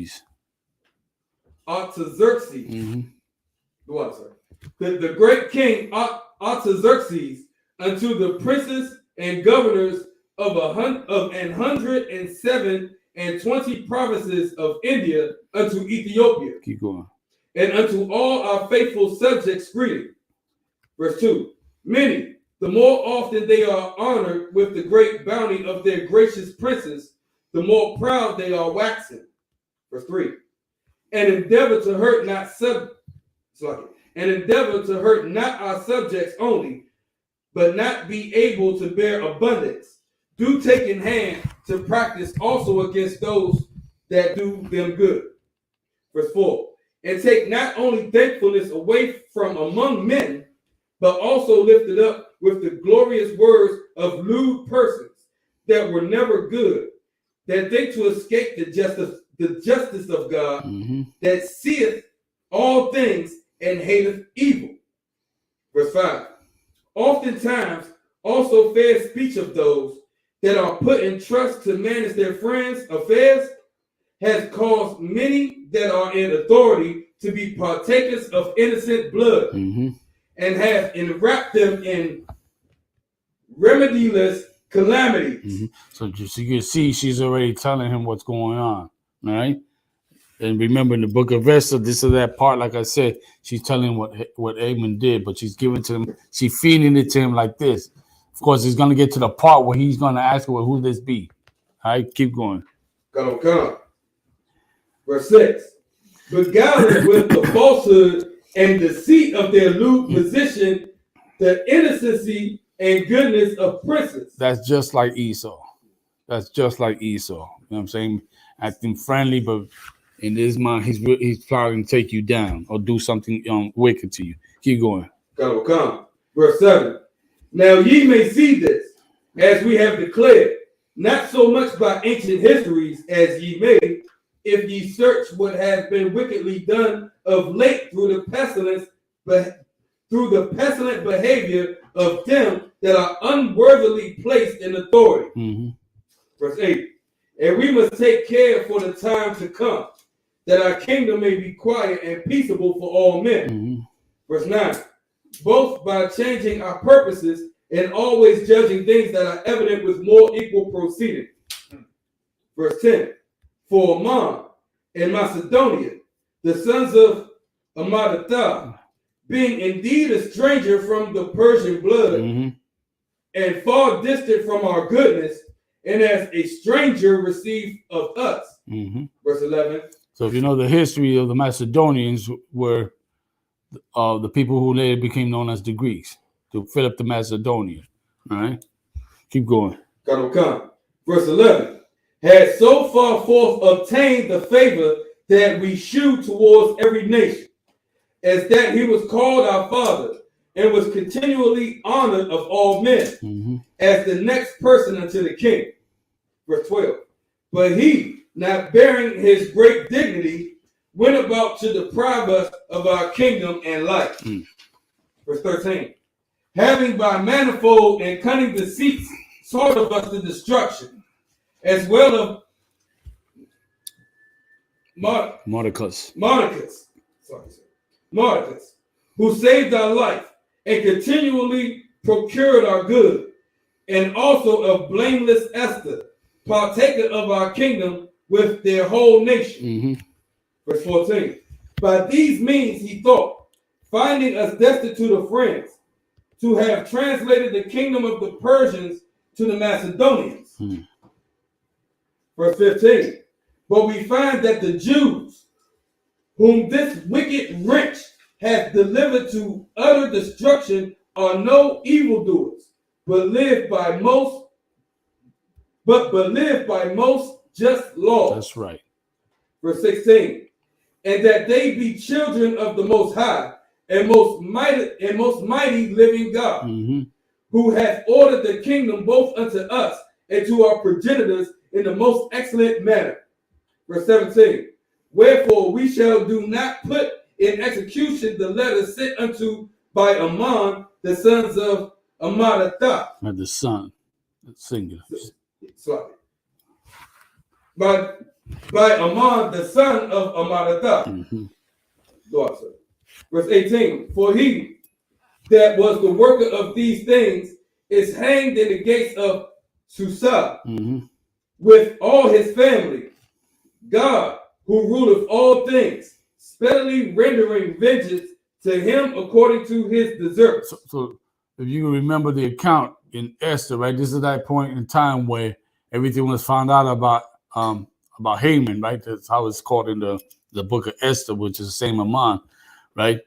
great king Artaxerxes unto the princes and governors of 107 and 20 provinces of India unto Ethiopia. Keep going. And unto all our faithful subjects greeting. Verse 2. Many, the more often they are honored with the great bounty of their gracious princes, the more proud they are waxing. Verse 3. And endeavor to hurt not our subjects only, but not be able to bear abundance. Do take in hand to practice also against those that do them good. Verse 4. And take not only thankfulness away from among men, but also lift it up with the glorious words of lewd persons that were never good, that they to escape the justice of God, that seeth all things and hateth evil. Verse 5. Oftentimes also fair speech of those that are put in trust to manage their friends' affairs has caused many that are in authority to be partakers of innocent blood, and have enwrapped them in remediless calamities. So just you can see she's already telling him what's going on. All right. And remember in the book of Esther, this is that part, like I said, she's telling him what Haman did, but she's giving to him, she's feeding it to him like this. Of course, it's going to get to the part where he's going to ask her, well, who this be? All right, keep going. Come. Verse 6. Beguiling with the falsehood and deceit of their lewd position, the innocency and goodness of princes. That's just like Esau. That's just like Esau. You know what I'm saying? Acting friendly, but in his mind, he's plotting to take you down or do something wicked to you. Keep going. Come. Verse 7. Now ye may see this, as we have declared, not so much by ancient histories as ye may, if ye search what has been wickedly done of late through the pestilent behavior of them that are unworthily placed in authority. Verse 8. And we must take care for the time to come, that our kingdom may be quiet and peaceable for all men. Verse 9. Both by changing our purposes and always judging things that are evident with more equal proceeding. Verse 10. For Ammon and Macedonia, the sons of Amadathah, being indeed a stranger from the Persian blood, and far distant from our goodness, and as a stranger received of us. Verse 11. So if you know the history of the Macedonians were the people who later became known as the Greeks, to Philip the Macedonian. All right, keep going. Come. Verse 11. Had so far forth obtained the favor that we shew towards every nation, as that he was called our father, and was continually honored of all men, as the next person unto the king. Verse 12. But he, not bearing his great dignity, went about to deprive us of our kingdom and life. Verse 13. Having by manifold and cunning deceits sought of us the destruction, as well of Mordecus, who saved our life and continually procured our good, and also of blameless Esther, partaker of our kingdom with their whole nation. Verse 14. By these means he thought, finding us destitute of friends, to have translated the kingdom of the Persians to the Macedonians. Verse 15. But we find that the Jews, whom this wicked wretch hath delivered to utter destruction, are no evildoers, but live by most just laws. That's right. Verse 16. And that they be children of the Most High and most mighty living God, who hath ordered the kingdom both unto us and to our progenitors in the most excellent manner. Verse 17. Wherefore we shall do not put in execution the letter sent unto by Ammon, the sons of Amadathah. Not the son, singular. Sorry. By Ammon, the son of Amadathah. Verse 18. For he that was the worker of these things is hanged in the gates of Susa with all his family. God, who ruleth all things, speedily rendering vengeance to him according to his deserts. So if you remember the account in Esther, right? This is that point in time where everything was found out about Haman, right? That's how it's called in the book of Esther, which is the same Ammon, right?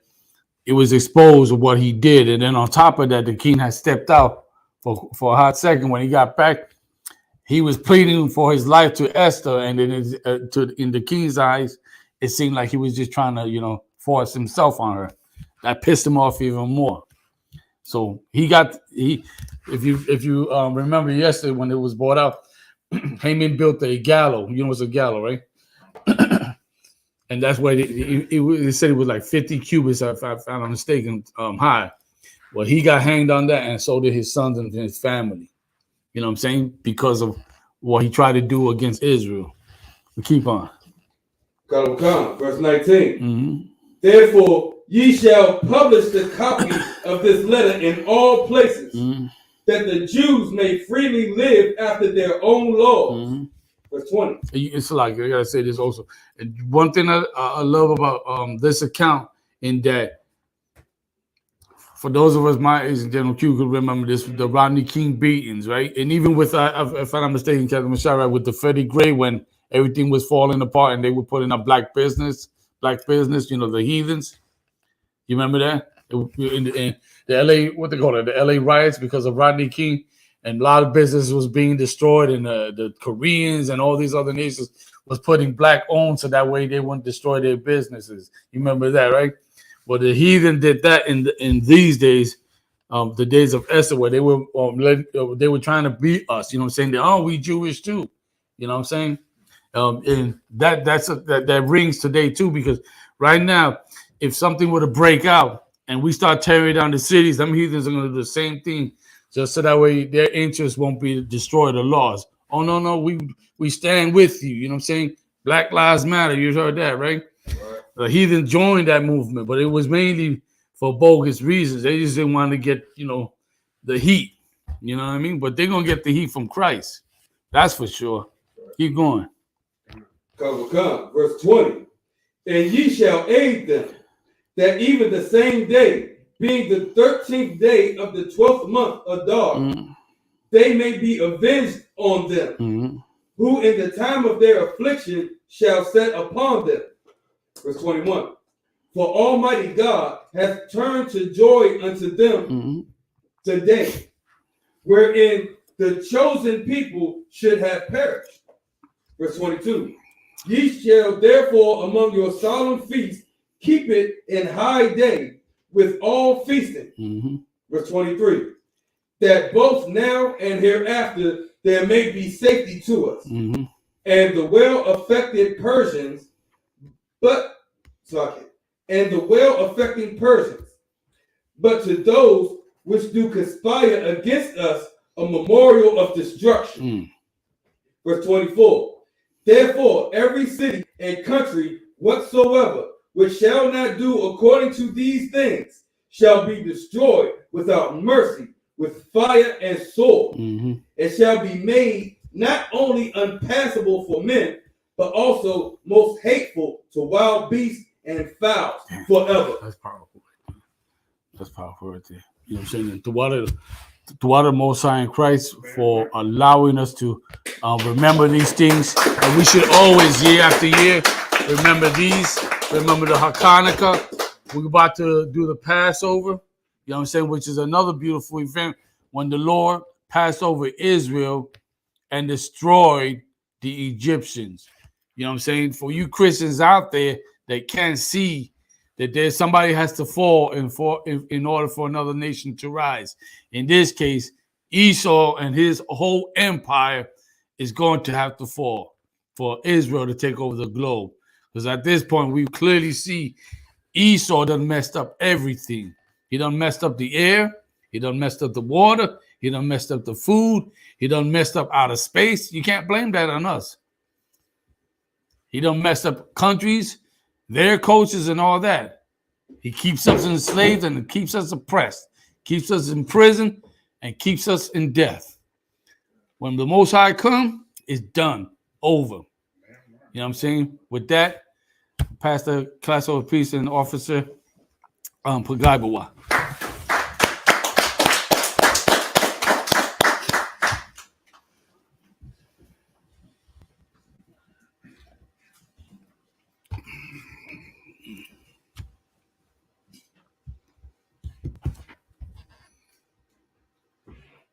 It was exposed of what he did. And then on top of that, the king had stepped out for a hot second. When he got back, he was pleading for his life to Esther. And then in the king's eyes, it seemed like he was just trying to, force himself on her. That pissed him off even more. So if you remember yesterday when it was brought out, Haman built a gallows. You know what's a gallows, right? And that's why it said it was like 50 cubits, if I'm not mistaken, high. Well, he got hanged on that, and so did his sons and his family. You know what I'm saying? Because of what he tried to do against Israel. We keep on. Verse 19. Therefore, ye shall publish the copy of this letter in all places, that the Jews may freely live after their own laws. Verse 20. It's like, I gotta say this also. And one thing I love about this account, in that, for those of us my age, and General Q could remember this, the Rodney King beatings, right? And even with, if I'm not mistaken, Captain Mashara, with the Freddie Gray, when everything was falling apart and they were putting up black business, the heathens. You remember that? In the LA, what they call it, the LA riots because of Rodney King, and a lot of business was being destroyed, and the Koreans and all these other nations was putting black owned so that way they wouldn't destroy their businesses. You remember that, right? Well, the heathen did that in these days, the days of Esther, where they were trying to beat us. You know what I'm saying? Oh, we Jewish too. You know what I'm saying? And that rings today too, because right now, if something were to break out and we start tearing down the cities, them heathens are going to do the same thing, just so that way their interests won't be destroyed or lost. Oh, no, we stand with you. You know what I'm saying? Black Lives Matter. You heard that, right? The heathen joined that movement, but it was mainly for bogus reasons. They just didn't want to get, the heat. You know what I mean? But they're going to get the heat from Christ. That's for sure. Keep going. Come. Verse 20. And ye shall aid them, that even the same day, being the 13th day of the 12th month Adar, they may be avenged on them, who in the time of their affliction shall set upon them. Verse 21. For Almighty God hath turned to joy unto them today, wherein the chosen people should have perished. Verse 22. Ye shall therefore among your solemn feasts keep it in high day with all feasting. Verse 23. That both now and hereafter there may be safety to us. And the well-affected Persians, but to those which do conspire against us a memorial of destruction. Verse 24. Therefore, every city and country whatsoever which shall not do according to these things shall be destroyed without mercy, with fire and sword. It shall be made not only unpassable for men, but also most hateful to wild beasts and fowls forever. That's powerful. That's powerful right there. You know what I'm saying? To the Most High in Christ for allowing us to remember these things. And we should always, year after year, remember these. Remember the Hanukkah. We're about to do the Passover. You know what I'm saying? Which is another beautiful event when the Lord passed over Israel and destroyed the Egyptians. You know what I'm saying? For you Christians out there that can't see that there's somebody has to fall in order for another nation to rise. In this case, Esau and his whole empire is going to have to fall for Israel to take over the globe. Because at this point, we clearly see Esau done messed up everything. He done messed up the air. He done messed up the water. He done messed up the food. He done messed up outer space. You can't blame that on us. He done messed up countries, their coaches and all that. He keeps us enslaved and keeps us oppressed, keeps us in prison and keeps us in death. When the Most High come, it's done, over. You know what I'm saying? With that, Pastor Class of Peace and Officer Pagaibawa.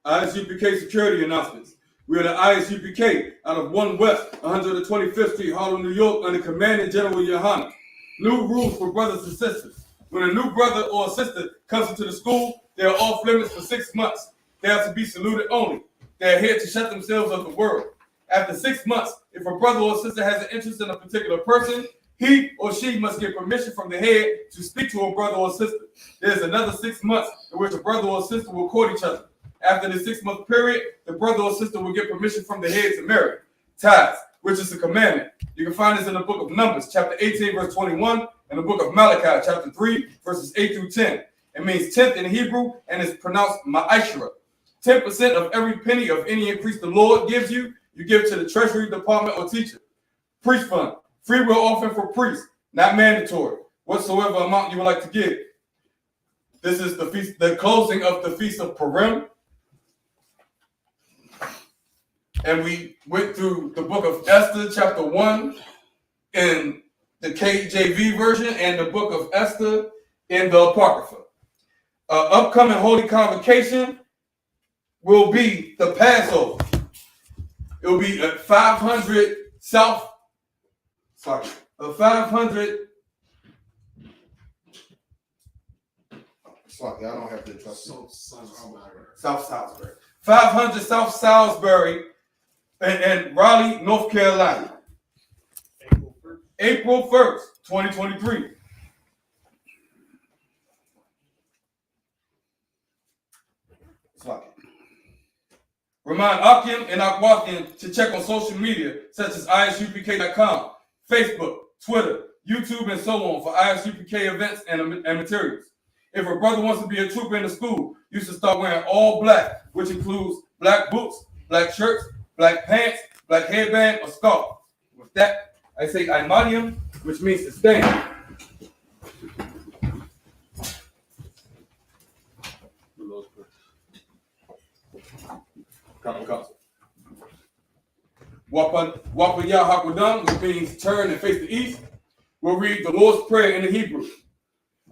I.S.U.P.K. security announcements. We are the I.S.U.P.K. out of 1 West, 125th Street, Harlem, New York, under Commanding General Yahanna. New rules for brothers and sisters. When a new brother or sister comes into the school, they are off limits for 6 months. They have to be saluted only. They are here to shut themselves of the world. After 6 months, if a brother or sister has an interest in a particular person, he or she must get permission from the head to speak to a brother or sister. There's another 6 months in which a brother or sister will court each other. After the 6 month period, the brother or sister will get permission from the head to marry. Tithes, which is a commandment. You can find this in the book of Numbers, chapter 18, verse 21, and the book of Malachi, chapter 3, verses 8 through 10. It means 10th in Hebrew and is pronounced ma'ashra. 10% of every penny of any increase the Lord gives you, you give to the treasury department or teacher. Priest fund, free will offering for priests, not mandatory. Whatsoever amount you would like to give. This is the feast, the closing of the Feast of Purim. And we went through the book of Esther, chapter 1, in the KJV version, and the book of Esther in the Apocrypha. Upcoming holy convocation will be the Passover. It will be at 500 South. Sorry, 500. Sorry, I don't have the trust. South Salisbury. 500 South Salisbury and Raleigh, North Carolina. April 1st, 2023. Remind Akim and Akwakim to check on social media such as ISUPK.com, Facebook, Twitter, YouTube, and so on for I.S.U.P.K events and materials. If a brother wants to be a trooper in the school, you should start wearing all black, which includes black boots, black shirts, black pants, black headband, or scarf. With that, I say Imanium, which means to stand. Wapa Yahakwadam, which means turn and face the east. We'll read the Lord's Prayer in the Hebrew.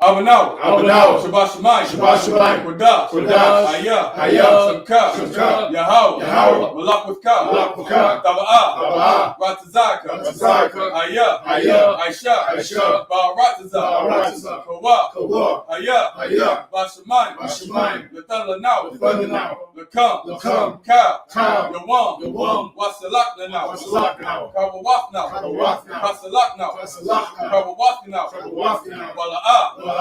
Abanaw, Shabbat Shemayim, Kodash, Ayah, Shamka, Yahweh, Malak with Ka, Taba'ah, Ratazaka, Ayah, Aisha, Ba'aratazah, Kawa, Ayah, Bashamayim, Lathan Lakam, Ka, Yawam, Wasalak Lanau, Kawawaf now, Pasalak now, Kawawaf now, Wala'ah.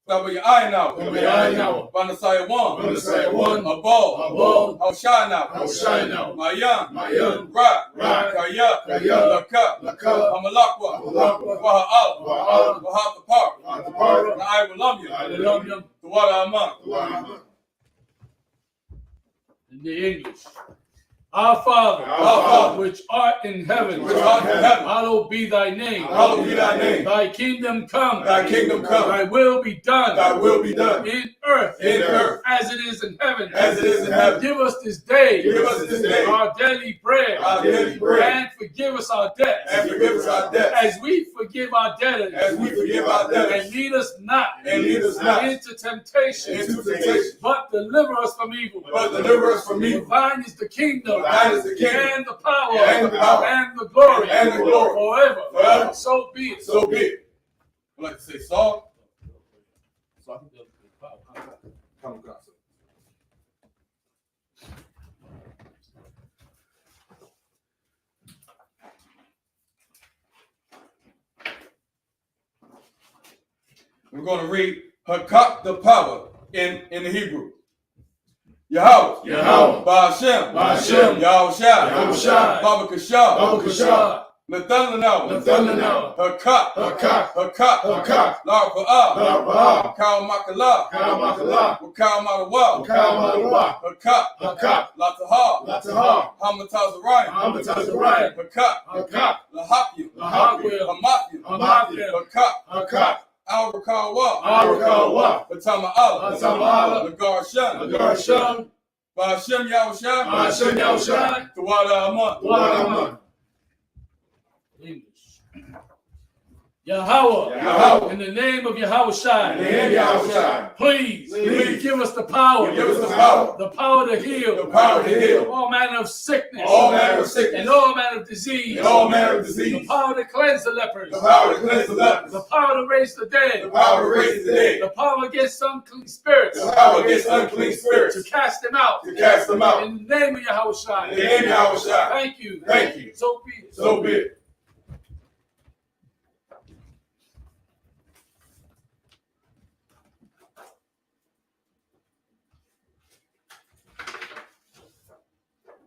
Cover your eye now. Banasaya one. Abal. Haushai now. Mayan. Rak. Kaya. Laka. Hamalakwa. Waha'al. Wahatapar. Na'ai Tuwada Aman. In the English. Our Father, which art in heaven, hallowed be thy name. Thy kingdom come. Thy will be done. In earth, as it is in heaven. Give us this day, our daily bread. And forgive us our debts. As we forgive our debtors. And lead us not into temptation. But deliver us from evil. For thine is the kingdom. And the power. And the glory. Forever. So be it. I'd like to say Saul. We're going to read Hakak the power in the Hebrew. Yahweh, Ba'ashem, Yahushai, Baba Kashah, Nathan Lanau, Hakak, Larba'ah, Kal Makalah, Kal Madawa, Hakak, Latahar, Hamatazariah, Hakak, Lahakim, Hakak, Al-Rakawa, Batama Allah, Nagar Shem, Ba'ashem Yahushai, Tawada Aman. Yahweh, in the name of Yahushai, please give us the power, the power to heal, all manner of sickness, and all manner of disease, the power to cleanse the lepers, the power to raise the dead, the power against unclean spirits, to cast them out, in the name of Yahushai. Thank you. So be it.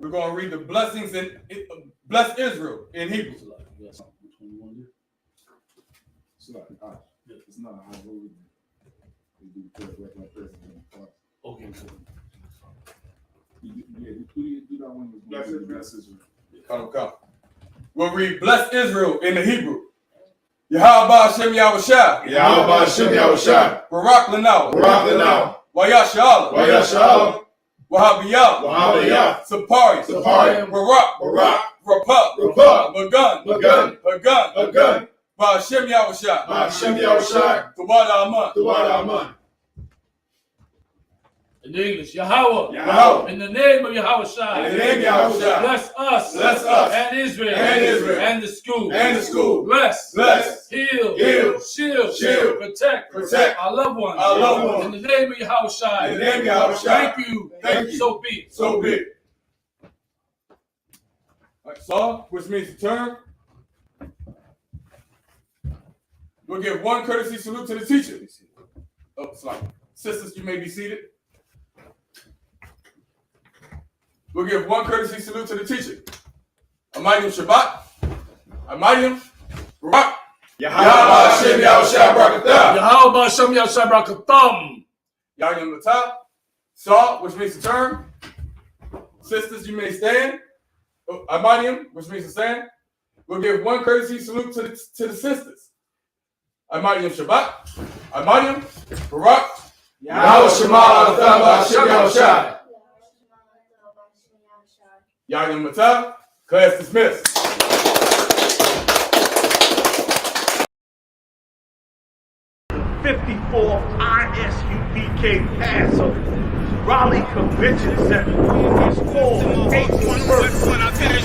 We're going to read the blessings and bless Israel in Hebrew. It's not. Okay. Bless Israel. Come. We'll read bless Israel in the Hebrew. Yahweh Shem Yahushua. Yahweh Shem Yahushua. Barak Lanao. Barak Lanao. Wayashalam. Wayashalam. Wahabiyah. Wahabiyah. Sapari. Sapari. Barak. Barak. Rapah. Rapah. Magun. Magun. Hagun. Hagun. Ba'ashem Yahushua. Ba'ashem Yahushua. Tawad Aman. Tawad Aman. In English, Yahweh. Yahweh. In the name of Yahushua. In the name of Yahushua. Bless us. Bless us. And Israel. And Israel. And the school. And the school. Bless. Bless. Heal. Heal. Shield. Shield. Protect. Protect. Our loved ones. Our loved ones. In the name of Yahushua. In the name of Yahushua. Thank you. Thank you. So be. So be. All right, Saw, which means to turn. We'll give one courtesy salute to the teacher. Oh, sorry. Sisters, you may be seated. We'll give one courtesy salute to the teacher. Amayim Shabbat. Amayim Barak. Yahweh Shem Yahushua Barakatah. Yahweh Shem Yahushua Barakatam. Yahweh Matah. Saw, which means to turn. Sisters, you may stand. Amayim, which means to stand. We'll give one courtesy salute to the sisters. Amayim Shabbat. Amayim Barak. Yahweh Shema Alatah Shem Yahushua. Yahanna Matah, class dismissed. '54th I.S.U.P.K. Passover, Raleigh Convention Center. It's called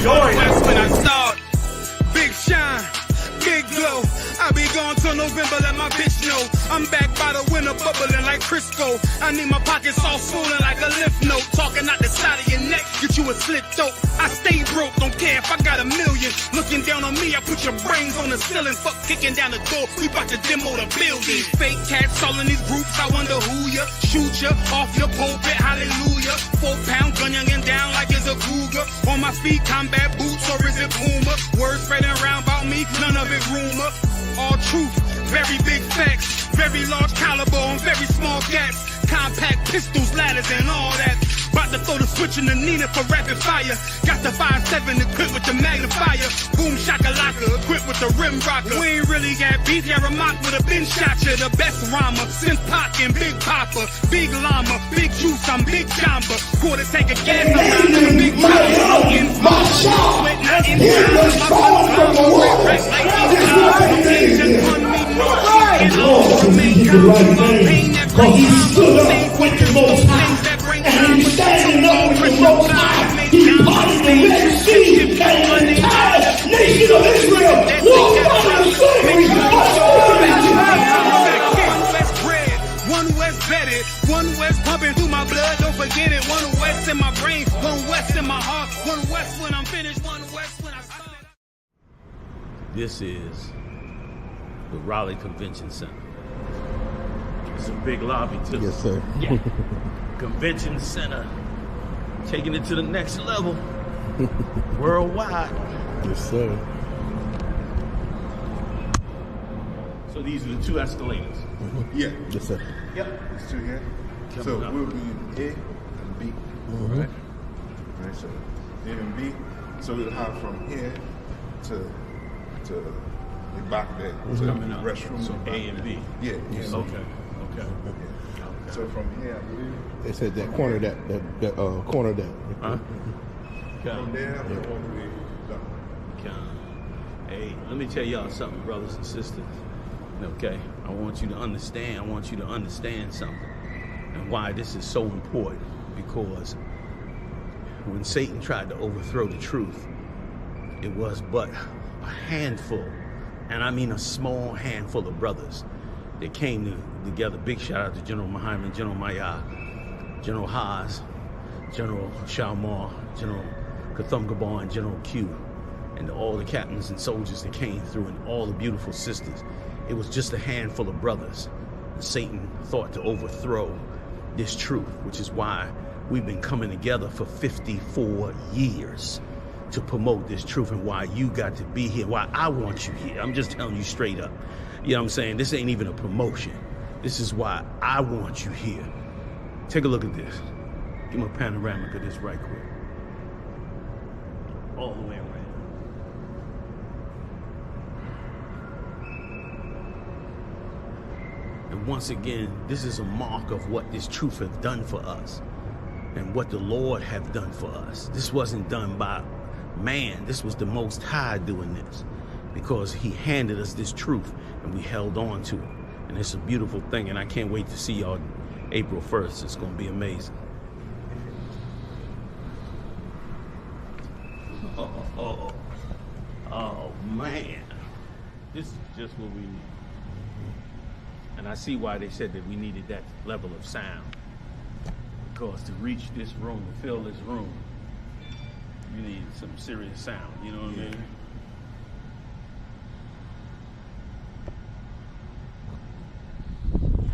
Join us when I start. Big shine, big glow. I be gone till November, let my bitch know. I'm back by the winter, bubbling like Crisco. I need my pockets all swollen like a lymph node. Talking out the side of your neck, get you a slit throat. I stay broke, don't care if I got $1 million. Looking down on me, I put your brains on the ceiling. Fuck kicking down the door, we bout to demo the building. Fake cats all in these groups, I wonder who ya. Shoot ya off your pulpit, hallelujah. 4-pound gun young and down like it's a cougar. On my feet, combat boots or is it Puma? Words spreading around about me, none of it rumor. All truth, very big facts, very large caliber on very small gaps, compact pistols, ladders, and all that. About to throw the switch in the Nina for rapid fire. Got the 5.7 equipped with the magnifier. Boom shakalaka equipped with the rim rocker. We ain't really got beef, yeah, Ramak would have been shot you. The best rhymer, since Pac and Big Papa, Big Llama, Big Juice, I'm Big Jamba. Quarter tank of gas around the big top. My shot, it was falling from the wall. Lord, to me, the right name, because he stood up with the Most High, and he was standing up with the Most High. He parted the Red Sea, and the entire nation of Israel walked out of slavery. One West bedded, one West pumping through my blood, don't forget it. One West in my brain, one West in my heart, one West when I'm finished, one West when I start. This is the Raleigh Convention Center. It's a big lobby too. Yes, sir. Yeah. Convention Center, taking it to the next level, worldwide. Yes, sir. So these are the 2 escalators. Yeah. Yes, sir. Yep. It's 2 here. So we'll be in A and B. Right? Right. So A and B. So we'll have from here to the back there. So coming up. Restroom. So A and B. Yeah. Okay. Yeah. So from here, I believe. They said that corner that corner that. From there, all the way down. Hey, let me tell y'all something, brothers and sisters. Okay, I want you to understand. I want you to understand something, and why this is so important. Because when Satan tried to overthrow the truth, it was but a handful, and I mean a small handful of brothers that came together. Big shout out to General Muhammad, General Maya, General Haas, General Shalmar, General Katham Gabar, and General Q, and all the captains and soldiers that came through, and all the beautiful sisters. It was just a handful of brothers. Satan thought to overthrow this truth, which is why we've been coming together for 54 years to promote this truth, and why you got to be here, why I want you here. I'm just telling you straight up. You know what I'm saying? This ain't even a promotion. This is why I want you here. Take a look at this. Give him a panoramic of this right quick. All the way around. And once again, this is a mark of what this truth has done for us and what the Lord have done for us. This wasn't done by man. This was the Most High doing this, because he handed us this truth and we held on to it. And it's a beautiful thing, and I can't wait to see y'all April 1st. It's going to be amazing. Oh, man. This is just what we need. And I see why they said that we needed that level of sound. Because to reach this room, to fill this room, you need some serious sound. You know what I mean?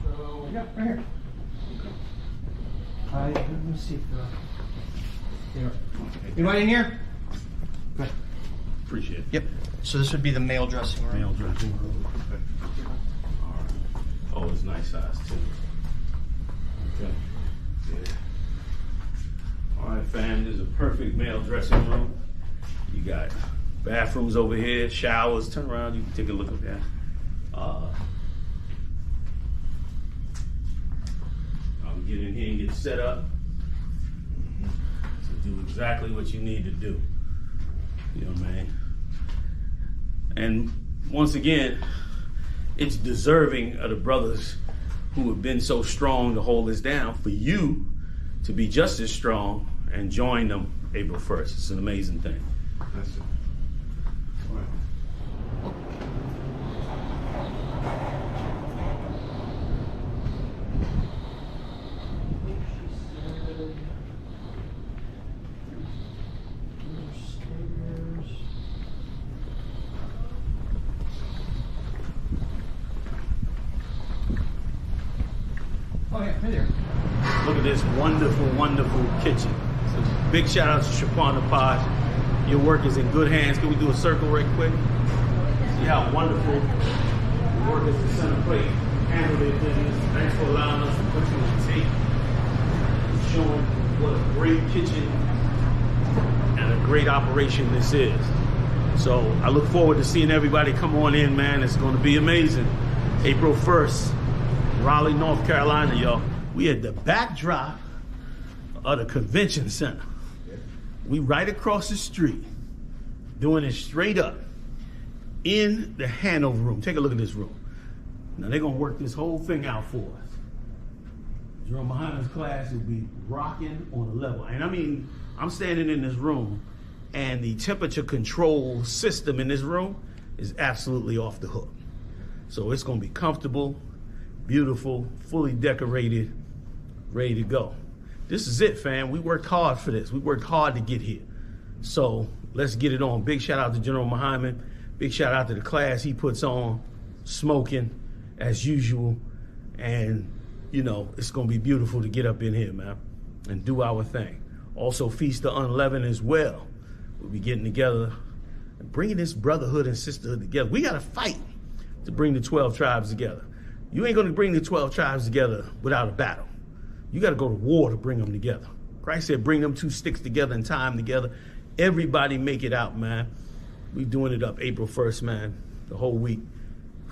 So, yeah, right here. Let me see. Anybody in here? Good. Appreciate it. Yep. So this would be the male dressing room. Male dressing room. Okay. All right. Oh, it's nice size too. Okay. Yeah. All right, fam. This is a perfect male dressing room. You got bathrooms over here, showers. Turn around. You can take a look at that. I'll get in here and get set up. So do exactly what you need to do. You know what I mean? And once again, it's deserving of the brothers who have been so strong to hold us down for you to be just as strong and join them April 1st. It's an amazing thing. That's it. All right. Oh yeah, right there. Look at this wonderful, wonderful kitchen. So big shout out to Shapana Pod. Your work is in good hands. Can we do a circle right quick? See how wonderful the work is the center plate. Handle their business. Thanks for allowing us to put you on tape. Showing what a great kitchen and a great operation this is. So I look forward to seeing everybody come on in, man. It's going to be amazing. April 1st. Raleigh, North Carolina, y'all. We at the backdrop of the convention center. We right across the street, doing it straight up in the Hanover room. Take a look at this room. Now they're gonna work this whole thing out for us. Jerome Yahanna's class will be rocking on a level. And I mean, I'm standing in this room and the temperature control system in this room is absolutely off the hook. So it's gonna be comfortable, beautiful, fully decorated, ready to go. This is it, fam. We worked hard for this. We worked hard to get here. So let's get it on. Big shout out to General Muhammad. Big shout out to the class he puts on, smoking as usual. And, you know, it's going to be beautiful to get up in here, man, and do our thing. Also, Feast of Unleavened as well. We'll be getting together and bringing this brotherhood and sisterhood together. We got to fight to bring the 12 tribes together. You ain't going to bring the 12 tribes together without a battle. You got to go to war to bring them together. Christ said, bring them two sticks together and tie them together. Everybody make it out, man. We doing it up April 1st, man, the whole week.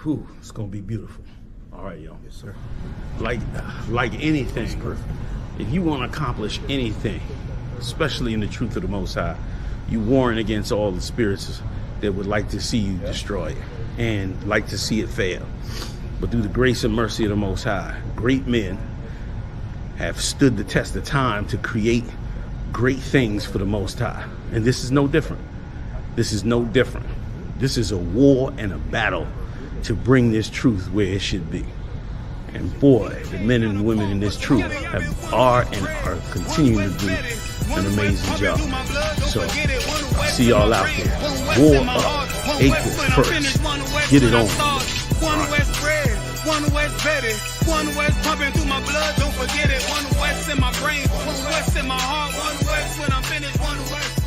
Whew, it's going to be beautiful. All right, yo. Yes, sir. Like anything, if you want to accomplish anything, especially in the truth of the Most High, you warn against all the spirits that would like to see you destroyed and like to see it fail. But through the grace and mercy of the Most High, great men have stood the test of time to create great things for the Most High. And this is no different. This is no different. This is a war and a battle to bring this truth where it should be. And boy, the men and women in this truth are continuing to do an amazing job. So, see y'all out there. War up, April 1st. Get it on. One West bread, one West Betty, one West pumping through my blood, don't forget it. One West in my brain, one West in my heart, one West when I'm finished, one West.